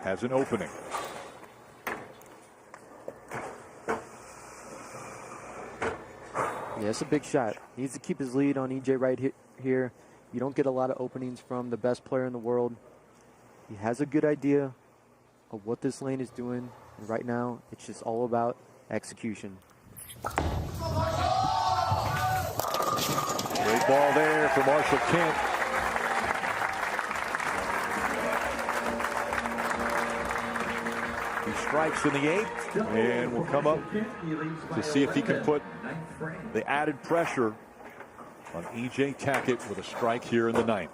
has an opening. Yeah, it's a big shot. He needs to keep his lead on EJ right here. You don't get a lot of openings from the best player in the world. He has a good idea of what this lane is doing. And right now, it's just all about execution. Great ball there for Marshall Kent. He strikes in the 8th and will come up to see if he can put the added pressure on EJ Tacket with a strike here in the 9th.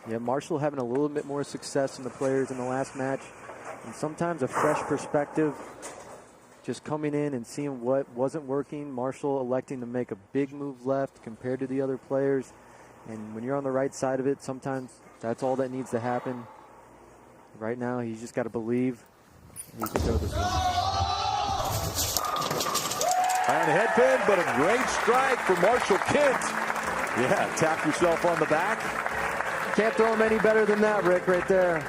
Yeah, Marshall having a little bit more success than the players in the last match. And sometimes a fresh perspective, just coming in and seeing what wasn't working. Marshall electing to make a big move left compared to the other players. And when you're on the right side of it, sometimes that's all that needs to happen. Right now, he's just got to believe he can throw this one. High on the head pin, but a great strike for Marshall Kent. Yeah, tap yourself on the back. Can't throw him any better than that, Rick, right there.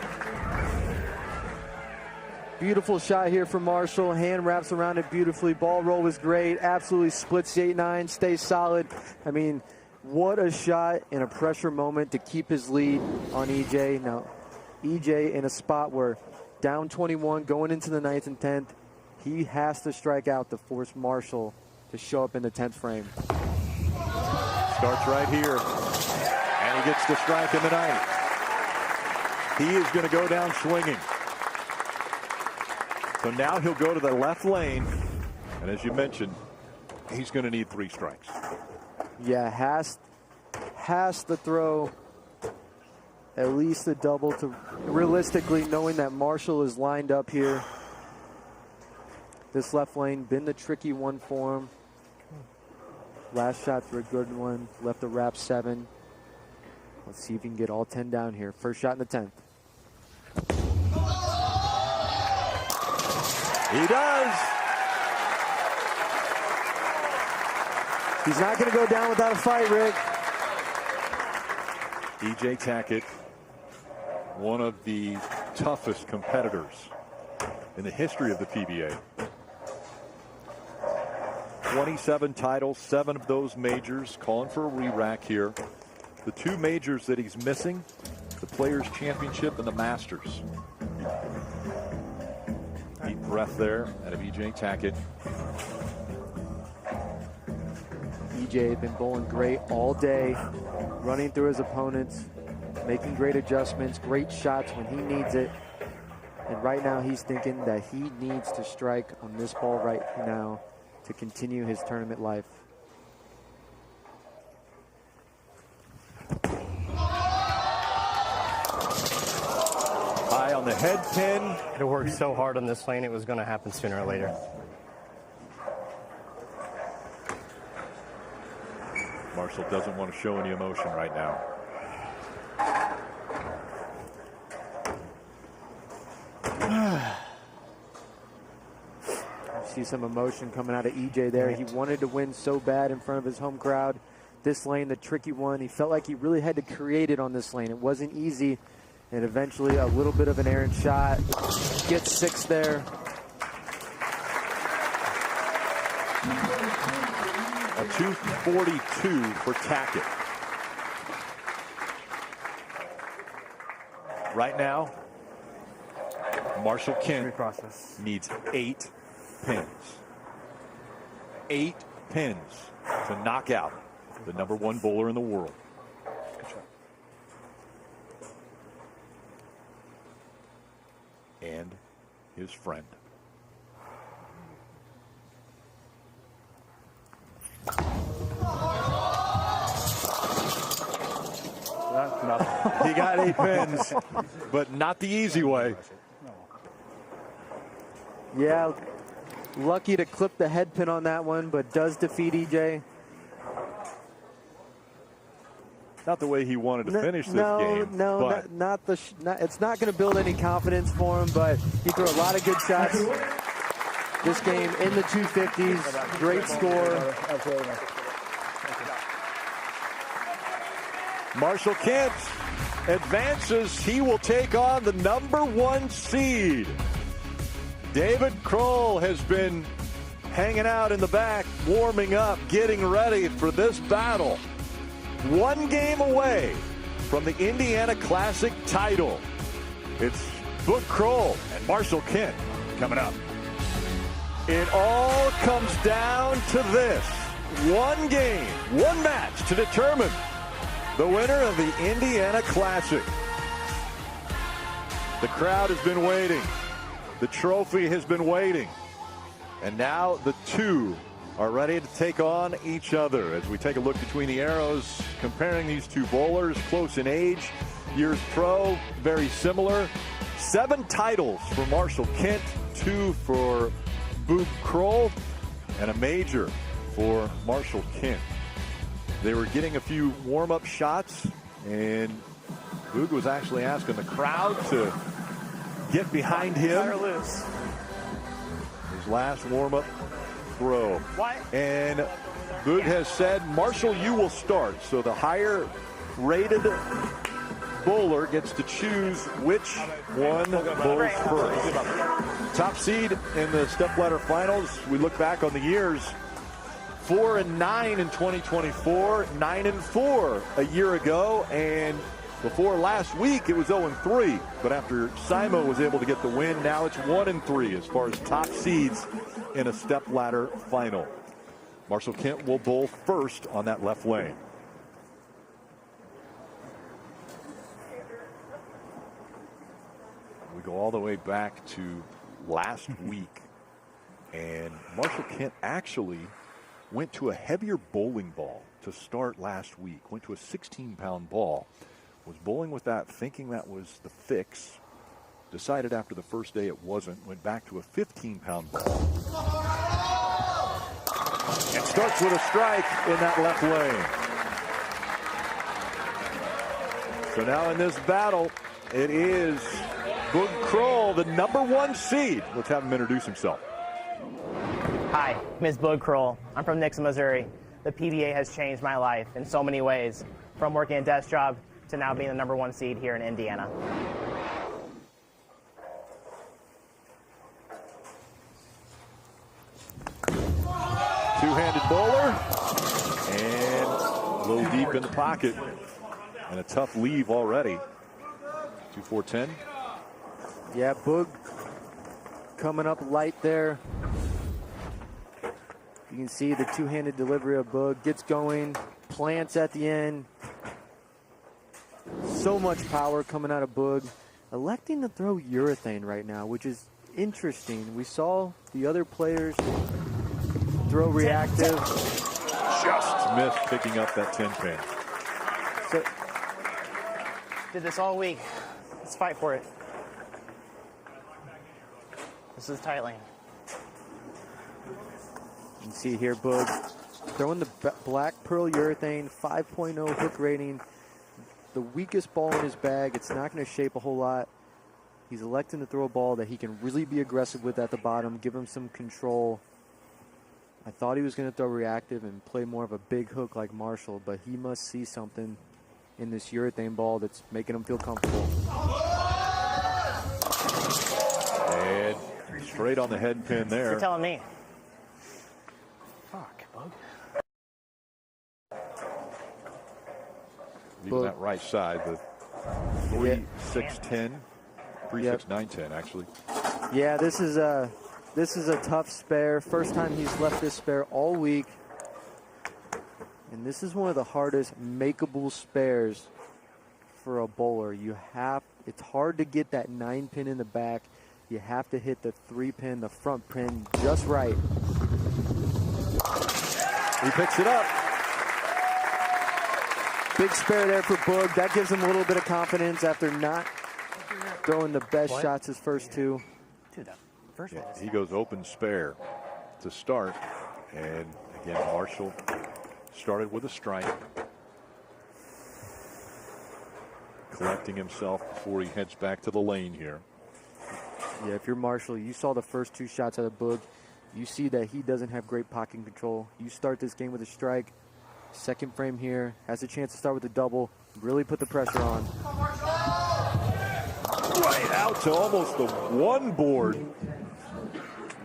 Beautiful shot here from Marshall. Hand wraps around it beautifully. Ball roll was great. Absolutely splits the 8-9, stays solid. I mean, what a shot in a pressure moment to keep his lead on EJ. Now, EJ in a spot where down 21 going into the 9th and 10th, he has to strike out to force Marshall to show up in the 10th frame. Starts right here. And he gets the strike in the ninth. He is going to go down swinging. So now he'll go to the left lane. And as you mentioned, he's going to need 3 strikes. Yeah, has to throw at least a double to realistically, knowing that Marshall is lined up here. This left lane been the tricky one for him. Last shot for a good one. Left the wrap 7. Let's see if he can get all 10 down here. First shot in the 10th. He does. He's not going to go down without a fight, Rick. E.J. Tacket, one of the toughest competitors in the history of the PBA. 27 titles, 7 of those majors, calling for a re-rack here. The 2 majors that he's missing, the Players' Championship and the Masters. Deep breath there out of E.J. Tacket. EJ has been bowling great all day, running through his opponents, making great adjustments, great shots when he needs it. And right now he's thinking that he needs to strike on this ball right now to continue his tournament life. High on the head pin. It worked so hard on this lane, it was going to happen sooner or later. Marshall doesn't want to show any emotion right now. See some emotion coming out of EJ there. He wanted to win so bad in front of his home crowd. This lane, the tricky one, he felt like he really had to create it on this lane. It wasn't easy. And eventually a little bit of an errant shot. Gets 6 there. A 242 for Tacket. Right now, Marshall Kent needs 8 pins. 8 pins to knock out the #1 bowler in the world. And his friend. He got 8 pins, but not the easy way. Yeah, lucky to clip the head pin on that one, but does defeat EJ. Not the way he wanted to finish this game. No, it's not going to build any confidence for him, but he threw a lot of good shots. This game in the 250s, great score. Marshall Kent advances. He will take on the #1 seed. David Krol has been hanging out in the back, warming up, getting ready for this battle. 1 game away from the Indiana Classic title. It's Book Krol and Marshall Kent coming up. It all comes down to this. 1 game, 1 match to determine the winner of the Indiana Classic. The crowd has been waiting. The trophy has been waiting. And now the 2 are ready to take on each other. As we take a look between the arrows, comparing these 2 bowlers, close in age, years pro, very similar. 7 titles for Marshall Kent, 2 for Boog Krol, and a major for Marshall Kent. They were getting a few warm-up shots, and Boog was actually asking the crowd to get behind him. His last warm-up throw. And Boog has said, Marshall, you will start. So the higher rated bowler gets to choose which one bowls first. Top seed in the Stepladder finals. We look back on the years. 4-9 in 2024, 9-4 a year ago, and before last week it was 0-3. But after Simo was able to get the win, now it's 1-3 as far as top seeds in a Stepladder final. Marshall Kent will bowl first on that left lane. all the way back to last week. And Marshall Kent actually went to a heavier bowling ball to start last week. Went to a 16-pound ball. Was bowling with that, thinking that was the fix. Decided after the first day it wasn't. Went back to a 15-pound ball. And starts with a strike in that left lane. So now in this battle, it is Boog Krol, the #1 seed. Let's have him introduce himself. Hi, Ms. Boog Krol. I'm from Nixon, Missouri. The PBA has changed my life in so many ways, from working a desk job to now being the #1 seed here in Indiana. Two-handed bowler, and a little deep in the pocket, and a tough leave already. 2-4-10. Yeah, Boog coming up light there. You can see the two-handed delivery of Boog. Gets going, plants at the end. So much power coming out of Boog. Electing to throw urethane right now, which is interesting. We saw the other players throw reactive. Just missed picking up that 10-pin. So, Did this all week. Let's fight for it. This is tight lane. you can see here Boog throwing the black pearl urethane, 5.0 hook rating. The weakest ball in his bag. It's not going to shape a whole lot. He's electing to throw a ball that he can really be aggressive with at the bottom, give him some control. I thought he was going to throw reactive and play more of a big hook like Marshall, but he must see something in this urethane ball that's making him feel comfortable. And straight on the head pin there. You're telling me. Fuck, Boog. Leaving that right side, the 3-6-10, 3-6-9-10 actually. Yeah, this is a tough spare. First time he's left this spare all week. And this is one of the hardest makeable spares for a bowler. It's hard to get that 9-pin in the back. You have to hit the 3-pin, the front pin just right. He picks it up. Big spare there for Boog. That gives him a little bit of confidence after not throwing the best shots his first two. Dude, that first one. He goes open spare to start. And again, Marshall started with a strike. Collecting himself before he heads back to the lane here. Yeah, if you're Marshall, you saw the first two shots out of Boog. You see that he doesn't have great pocket control. You start this game with a strike. Second frame here, has a chance to start with a double. Really put the pressure on. Right out to almost the one board.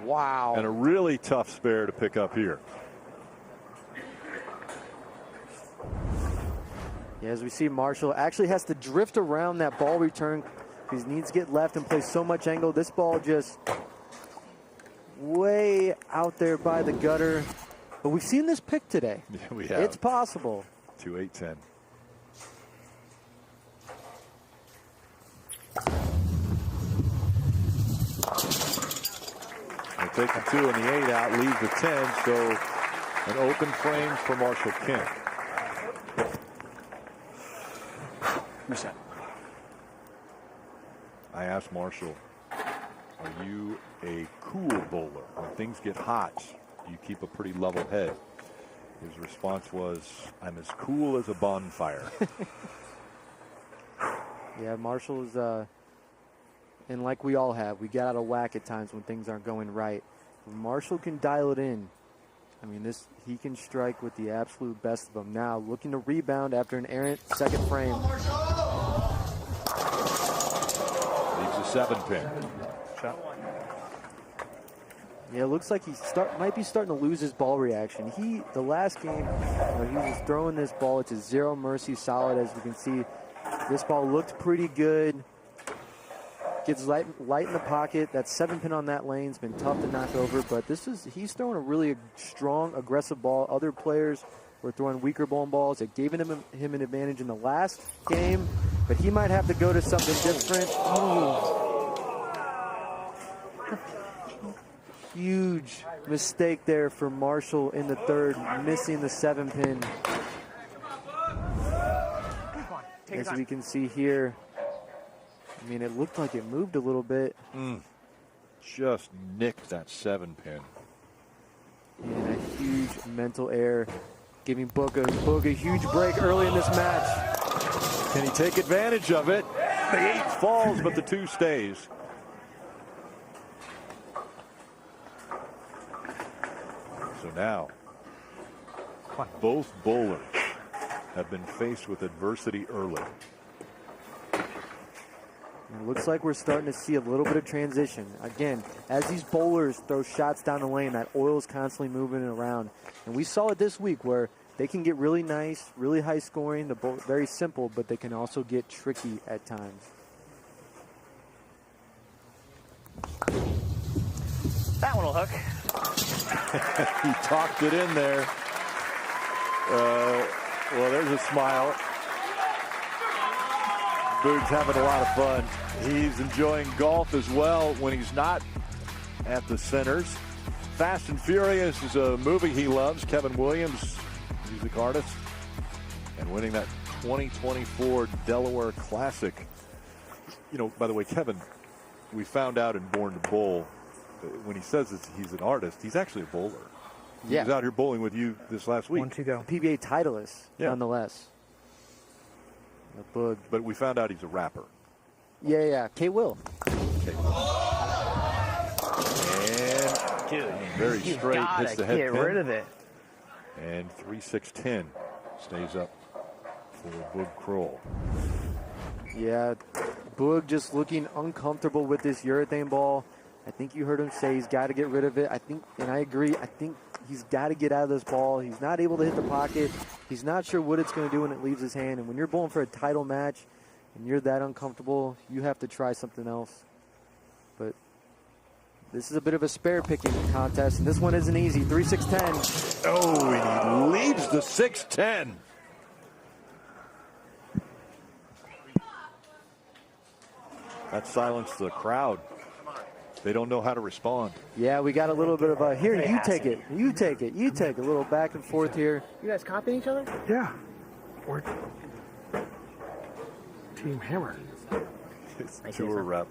Wow. And a really tough spare to pick up here. Yeah, as we see, Marshall actually has to drift around that ball return because he needs to get left and play so much angle. This ball just way out there by the gutter. But we've seen this pick today. Yeah, we have. It's possible. 2-8-10. They take the 2 and the 8 out, leaves the 10, so an open frame for Marshall Kent. Reset. I asked Marshall, are you a cool bowler? When things get hot, you keep a pretty level head. His response was, I'm as cool as a bonfire. Yeah, Marshall's, and like we all have, we get out of whack at times when things aren't going right. When Marshall can dial it in. I mean, he can strike with the absolute best of them. Now, looking to rebound after an errant second frame. Leaves a 7-pin. Shot. Yeah, it looks like he might be starting to lose his ball reaction. The last game, he was throwing this ball. It's a zero mercy solid, as we can see. This ball looked pretty good. Gets light in the pocket. That 7-pin on that lane's been tough to knock over, but he's throwing a really strong, aggressive ball. Other players were throwing weaker bowling balls. It gave him an advantage in the last game, but he might have to go to something different. Ooh. huge mistake there for Marshall in the third, missing the 7-pin. As we can see here, I mean, it looked like it moved a little bit. Just nicked that 7-pin. And a huge mental error, giving Boog a huge break early in this match. Can he take advantage of it? The 8 falls, but the 2 stays. So now, both bowlers have been faced with adversity early. It looks like we're starting to see a little bit of transition. Again, as these bowlers throw shots down the lane, that oil is constantly moving around. And we saw it this week where they can get really nice, really high scoring, very simple, but they can also get tricky at times. That one will hook. He talked it in there. Well, there's a smile. Boog's having a lot of fun. He's enjoying golf as well when he's not at the centers. Fast and Furious is a movie he loves. Kevin Williams, music artist, and winning that 2024 Delaware Classic. You know, by the way, Kevin, we found out in Born to Bowl, when he says he's an artist, he's actually a bowler. He was out here bowling with you this last week. 1 to go. PBA titleist, nonetheless. Boog. But we found out he's a rapper. Yeah. K-Will. And very straight, hits the head get pin. rid of it. And 3-6-10 stays up for Boog Krol. Yeah, Boog just looking uncomfortable with this urethane ball. I think you heard him say he's got to get rid of it. I agree. I think he's got to get out of this ball. He's not able to hit the pocket. He's not sure what it's going to do when it leaves his hand. And when you're bowling for a title match and you're that uncomfortable, you have to try something else. But this is a bit of a spare picking contest, and this one isn't easy. 3-6-10. Oh, and he leaves the 6-10. That silenced the crowd. They don't know how to respond. Yeah, we got a little bit of a, here, you take it, you take it, you take it. A little back and forth here. You guys copying each other? Yeah. Or Team Hammer. It's tour rep.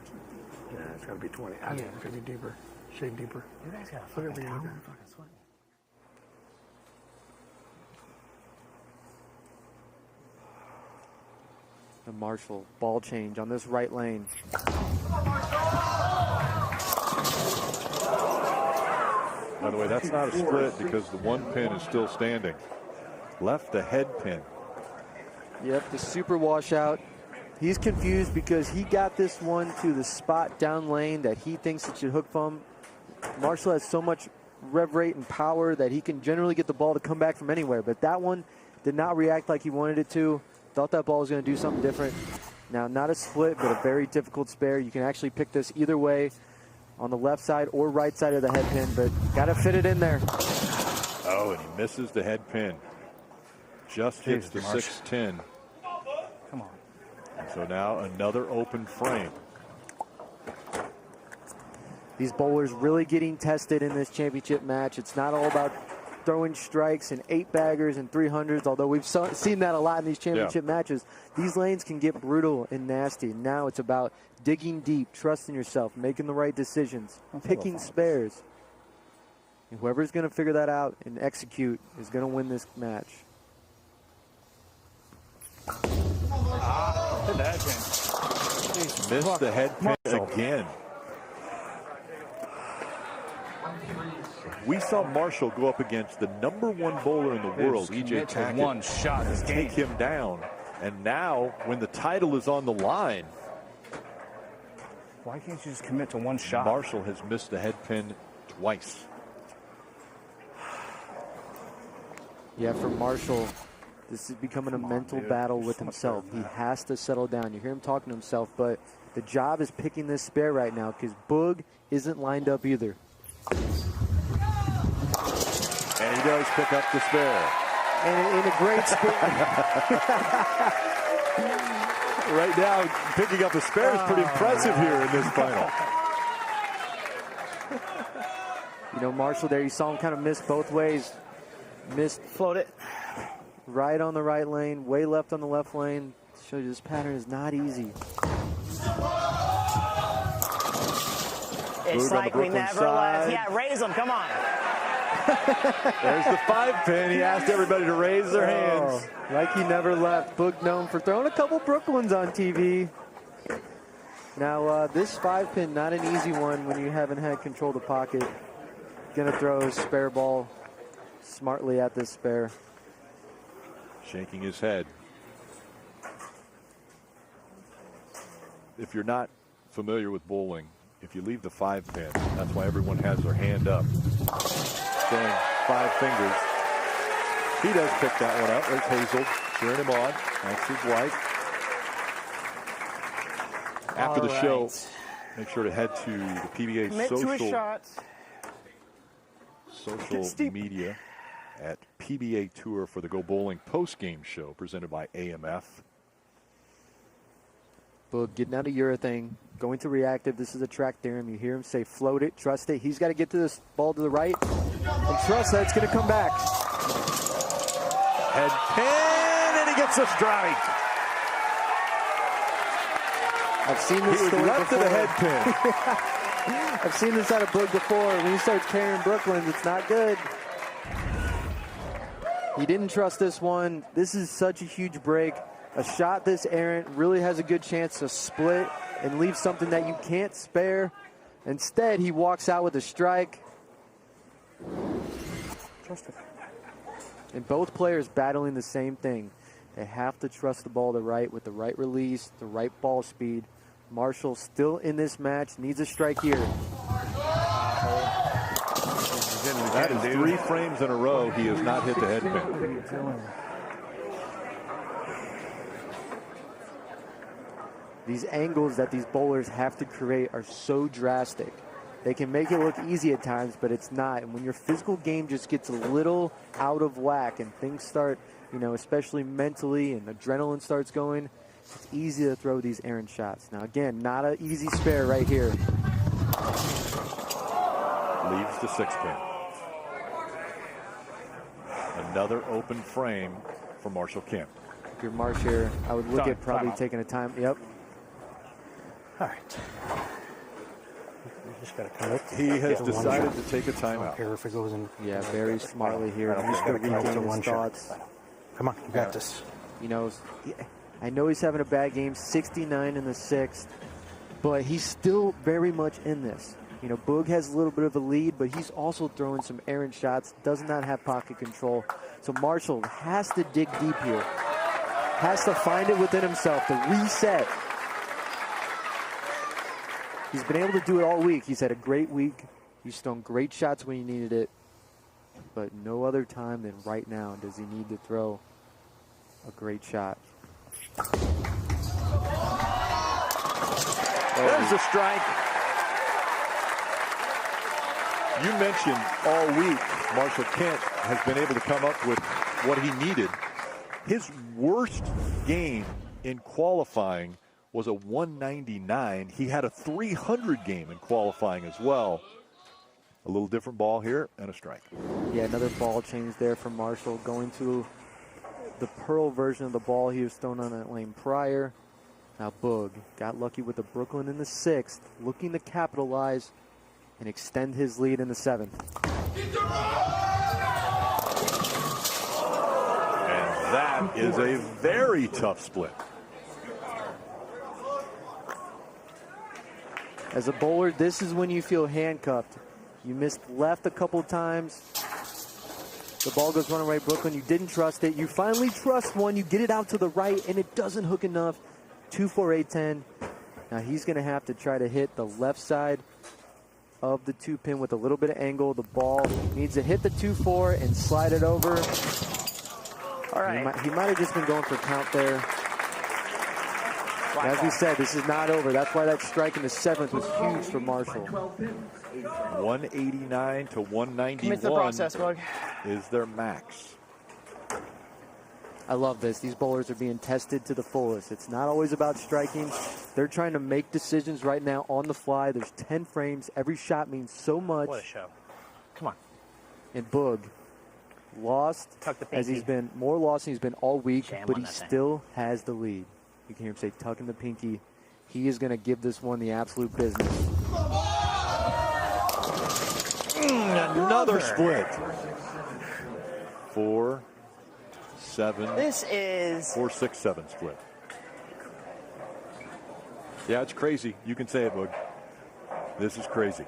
Yeah, it's got to be 20. I mean, it's got to be deeper. Shade deeper. You guys got Look at the fucking fucking sweat. The Marshall ball change on this right lane. By the way, that's not a split because the 1 pin is still standing. Left the head pin. Yep, the super washout. He's confused because he got this one to the spot down lane that he thinks it should hook from. Marshall has so much rev rate and power that he can generally get the ball to come back from anywhere. But that one did not react like he wanted it to. Thought that ball was going to do something different. Now, not a split, but a very difficult spare. You can actually pick this either way on the left side or right side of the head pin, but got to fit it in there. Oh, and he misses the head pin. Just hits the 6-10. Come on. And so now another open frame. These bowlers really getting tested in this championship match. It's not all about throwing strikes and 8-baggers and 300s, although we've seen that a lot in these championship matches. These lanes can get brutal and nasty. Now it's about digging deep, trusting yourself, making the right decisions, picking spares. And whoever's going to figure that out and execute is going to win this match. Missed the head pin again. We saw Marshall go up against the #1 bowler in the world, E.J. Tacket, one shot this game. take him down. And now, when the title is on the line, Why can't you just commit to one shot? Marshall has missed the head pin twice. Yeah, for Marshall, this is becoming a mental battle with himself. He has to settle down. You hear him talking to himself, but the job is picking this spare right now because Boog isn't lined up either. And he does pick up the spare. And in a great spare. Right now, picking up a spare is pretty impressive here in this final. You know, Marshall there, you saw him kind of miss both ways. Missed Float it. right on the right lane, way left on the left lane. Shows you this pattern is not easy. It's like we never left. Yeah, raise them. Come on. There's the 5-pin. He asked everybody to raise their hands. Like he never left. Boog known for throwing a couple Brooklyns on TV. Now, this 5-pin, not an easy one when you haven't had control of the pocket. Gonna throw his spare ball smartly at this spare. Shaking his head. If you're not familiar with bowling, if you leave the 5-pin, that's why everyone has their hand up, showing 5 fingers. He does pick that one up. There's Hazel cheering him on. That's his wife. After the show, make sure to head to the PBA social media at PBA Tour for the Go Bowling post-game show presented by AMF. Boog getting out of urethane, going to reactive. This is a track theorem. You hear him say, float it, trust it. He's got to get to this ball to the right and trust that it's going to come back. Head pin, and he gets a strike. I've seen this story left before. to the head pin. I've seen this out of Boog before. When he starts carrying Brooklyns, it's not good. He didn't trust this one. This is such a huge break. A shot this errant really has a good chance to split and leave something that you can't spare. Instead, he walks out with a strike. And both players battling the same thing. They have to trust the ball to right with the right release, the right ball speed. Marshall still in this match, needs a strike here. That is 3 frames in a row. He has not hit the head pin. These angles that these bowlers have to create are so drastic. They can make it look easy at times, but it's not. And when your physical game just gets a little out of whack and things start, you know, especially mentally, and adrenaline starts going, it's easy to throw these errant shots. Now, again, not an easy spare right here. Leaves the 6-pin. Another open frame for Marshall Kemp. If you're Marsh here, I would look at probably taking a time. Yep. All right. Just got to connect. He has decided to take a timeout. I don't care if it goes in. Yeah, very smartly here. He's going to regain his thoughts. Come on, you got this. You know, I know he's having a bad game, 69 in the 6th, but he's still very much in this. You know, Boog has a little bit of a lead, but he's also throwing some errant shots, does not have pocket control. So Marshall has to dig deep here, has to find it within himself to reset. He's been able to do it all week. He's had a great week. He's thrown great shots when he needed it, but no other time than right now does he need to throw a great shot. There's a strike. You mentioned all week Marshall Kent has been able to come up with what he needed. His worst game in qualifying was a 199. He had a 300 game in qualifying as well. A little different ball here and a strike. Yeah, another ball change there for Marshall, going to the Pearl version of the ball he was thrown on that lane prior. Now Boog got lucky with the Brooklyn in the 6th, looking to capitalize and extend his lead in the 7th. And that is a very tough split. As a bowler, this is when you feel handcuffed. You missed left a couple times. The ball goes running right, Brooklyn. You didn't trust it. You finally trust one. You get it out to the right, and it doesn't hook enough. 2-4-8-10. Now he's going to have to try to hit the left side of the 2-pin with a little bit of angle. The ball needs to hit the 2-4 and slide it over. All right. He might have just been going for count there. As we said, this is not over. That's why that strike in the 7th was huge for Marshall. 189 to 191 Commit to the process, Bug. is their max. I love this. These bowlers are being tested to the fullest. It's not always about striking. They're trying to make decisions right now on the fly. There's 10 frames. Every shot means so much. What a show. Come on. And Boog lost Tuck the as pinky. he's been more lost than he's been all week, Jam but on he that thing. still has the lead. You can hear him say tucking the pinky. He is going to give this one the absolute business. Another split. 4, 7. This is 4, 6, 7 split. Yeah, it's crazy. You can say it, Boog. This is crazy.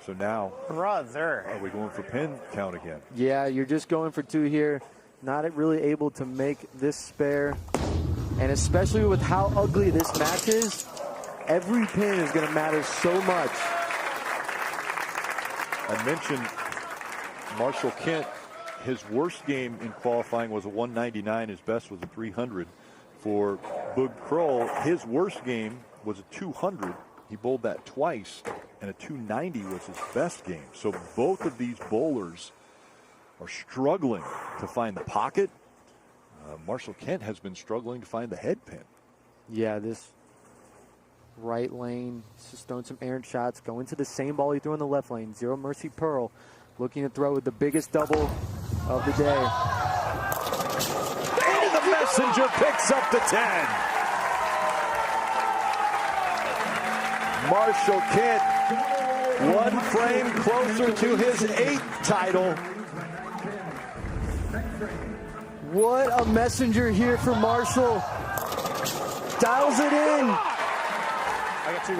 So now, brother. are we going for pin count again? Yeah, you're just going for 2 here. Not really able to make this spare. And especially with how ugly this match is, every pin is going to matter so much. I mentioned Marshall Kent. His worst game in qualifying was a 199. His best was a 300. For Boog Krol, his worst game was a 200. He bowled that twice, and a 290 was his best game. So both of these bowlers are struggling to find the pocket. Marshall Kent has been struggling to find the head pin. Yeah, this right lane, just throwing some errant shots, going to the same ball he threw in the left lane. Zero Mercy Pearl, looking to throw with the biggest double of the day. And the messenger picks up the 10. Marshall Kent, 1 frame closer to his 8th title. What a messenger here for Marshall. Dials it in.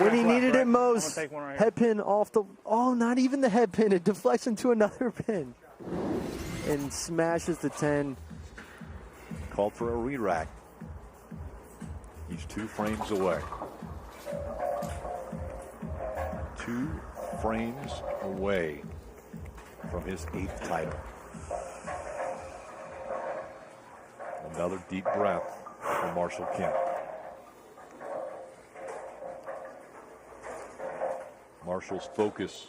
When he needed it most. Head pin off the, oh, not even the head pin. It deflects into another pin. And smashes the 10. Called for a re-rack. He's 2 frames away. 2 frames away from his 8th title. Another deep breath for Marshall Kent. Marshall's focus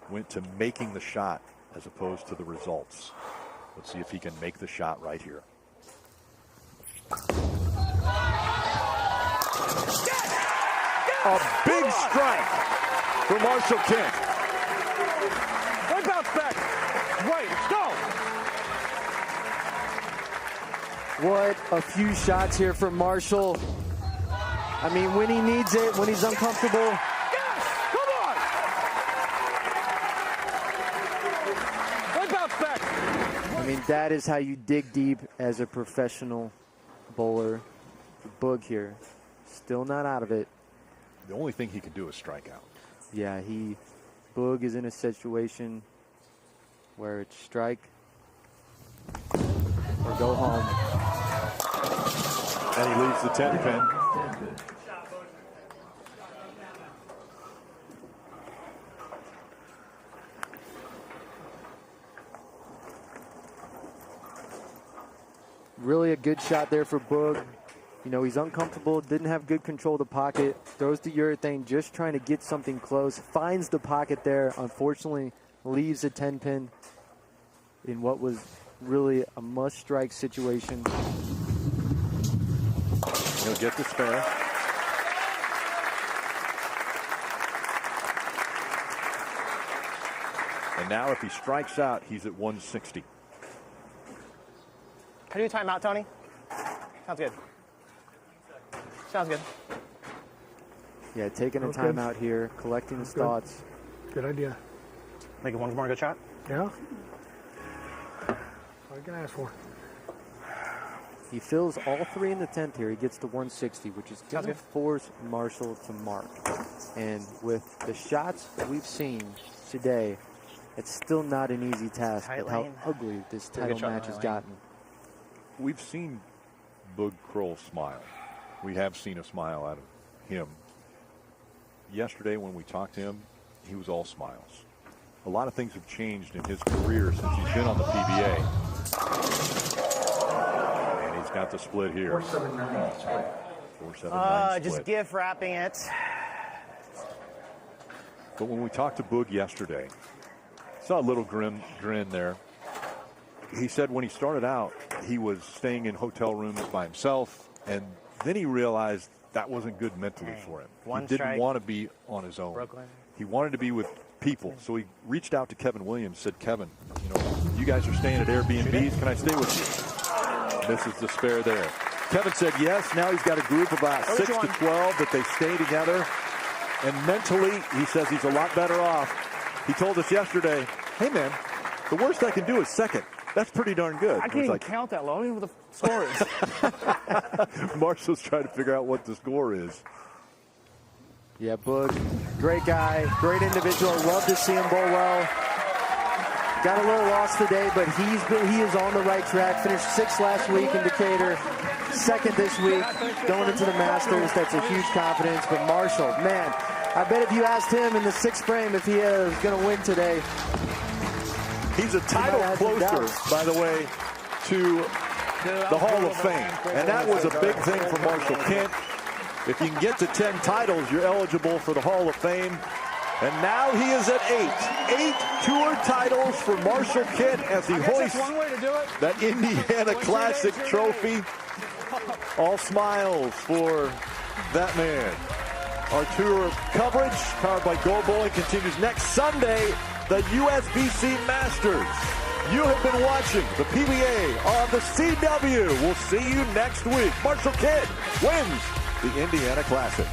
went to making the shot as opposed to the results. Let's see if he can make the shot right here. A big strike for Marshall Kent. Right bounce back. Right, let's go. What a few shots here for Marshall. I mean, when he needs it, when he's uncomfortable. Yes, come on. Right bounce back. I mean, that is how you dig deep as a professional bowler. Boog here, still not out of it. The only thing he can do is strike out. Yeah, Boog is in a situation where it's strike or go home. And he leaves the 10 pin. Really a good shot there for Boog. You know, he's uncomfortable, didn't have good control of the pocket, throws the urethane, just trying to get something close, finds the pocket there, unfortunately leaves a 10 pin in what was really a must-strike situation. He'll get the spare. And now if he strikes out, he's at 160. Can I do timeout, Tony? Sounds good. Sounds good. Yeah, taking a Okay. timeout here, collecting his thoughts. Good idea. Make it one more good shot. Yeah. What I can ask for. He fills all 3 in the 10th here. He gets to 160, which is going to good. force Marshall to mark. And with the shots that we've seen today, it's still not an easy task Tight with how lane. ugly this Good title shot, match tight has lane. gotten. We've seen Boog Krol smile. We have seen a smile out of him. Yesterday when we talked to him, he was all smiles. A lot of things have changed in his career since he's been on the PBA. And he's got the split here. 479 split. 479 split. Just gift wrapping it. But when we talked to Boog yesterday, saw a little grin there. He said when he started out, he was staying in hotel rooms by himself, and then he realized that wasn't good mentally for him. One he didn't strike. want to be on his own. Brooklyn. He wanted to be with people. So he reached out to Kevin Williams, said, Kevin, you guys are staying at Airbnbs. Can I stay with you? Misses the spare there. Kevin said yes. Now he's got a group of about 6 to 12 that they stay together. And mentally, he says he's a lot better off. He told us yesterday, hey, man, the worst I can do is second. That's pretty darn good. I can't even count that low. I don't even know what the score is. Marshall's trying to figure out what the score is. Yeah, Boog, great guy, great individual. Love to see him bowl well. Got a little lost today, but he is on the right track. Finished 6th last week in Decatur, 2nd this week, going into the Masters. That's a huge confidence. But Marshall, man, I bet if you asked him in the 6th frame if he is going to win today. He's a title closer, by the way, to the Hall of Fame. And that was a big thing for Marshall Kent. If you can get to 10 titles, you're eligible for the Hall of Fame. And now he is at 8. 8 tour titles for Marshall Kent as he hoists that Indiana Classic trophy. All smiles for that man. Our tour coverage, powered by Gold Bowling, continues next Sunday, the USBC Masters. You have been watching the PBA on the CW. We'll see you next week. Marshall Kent wins the Indiana Classic.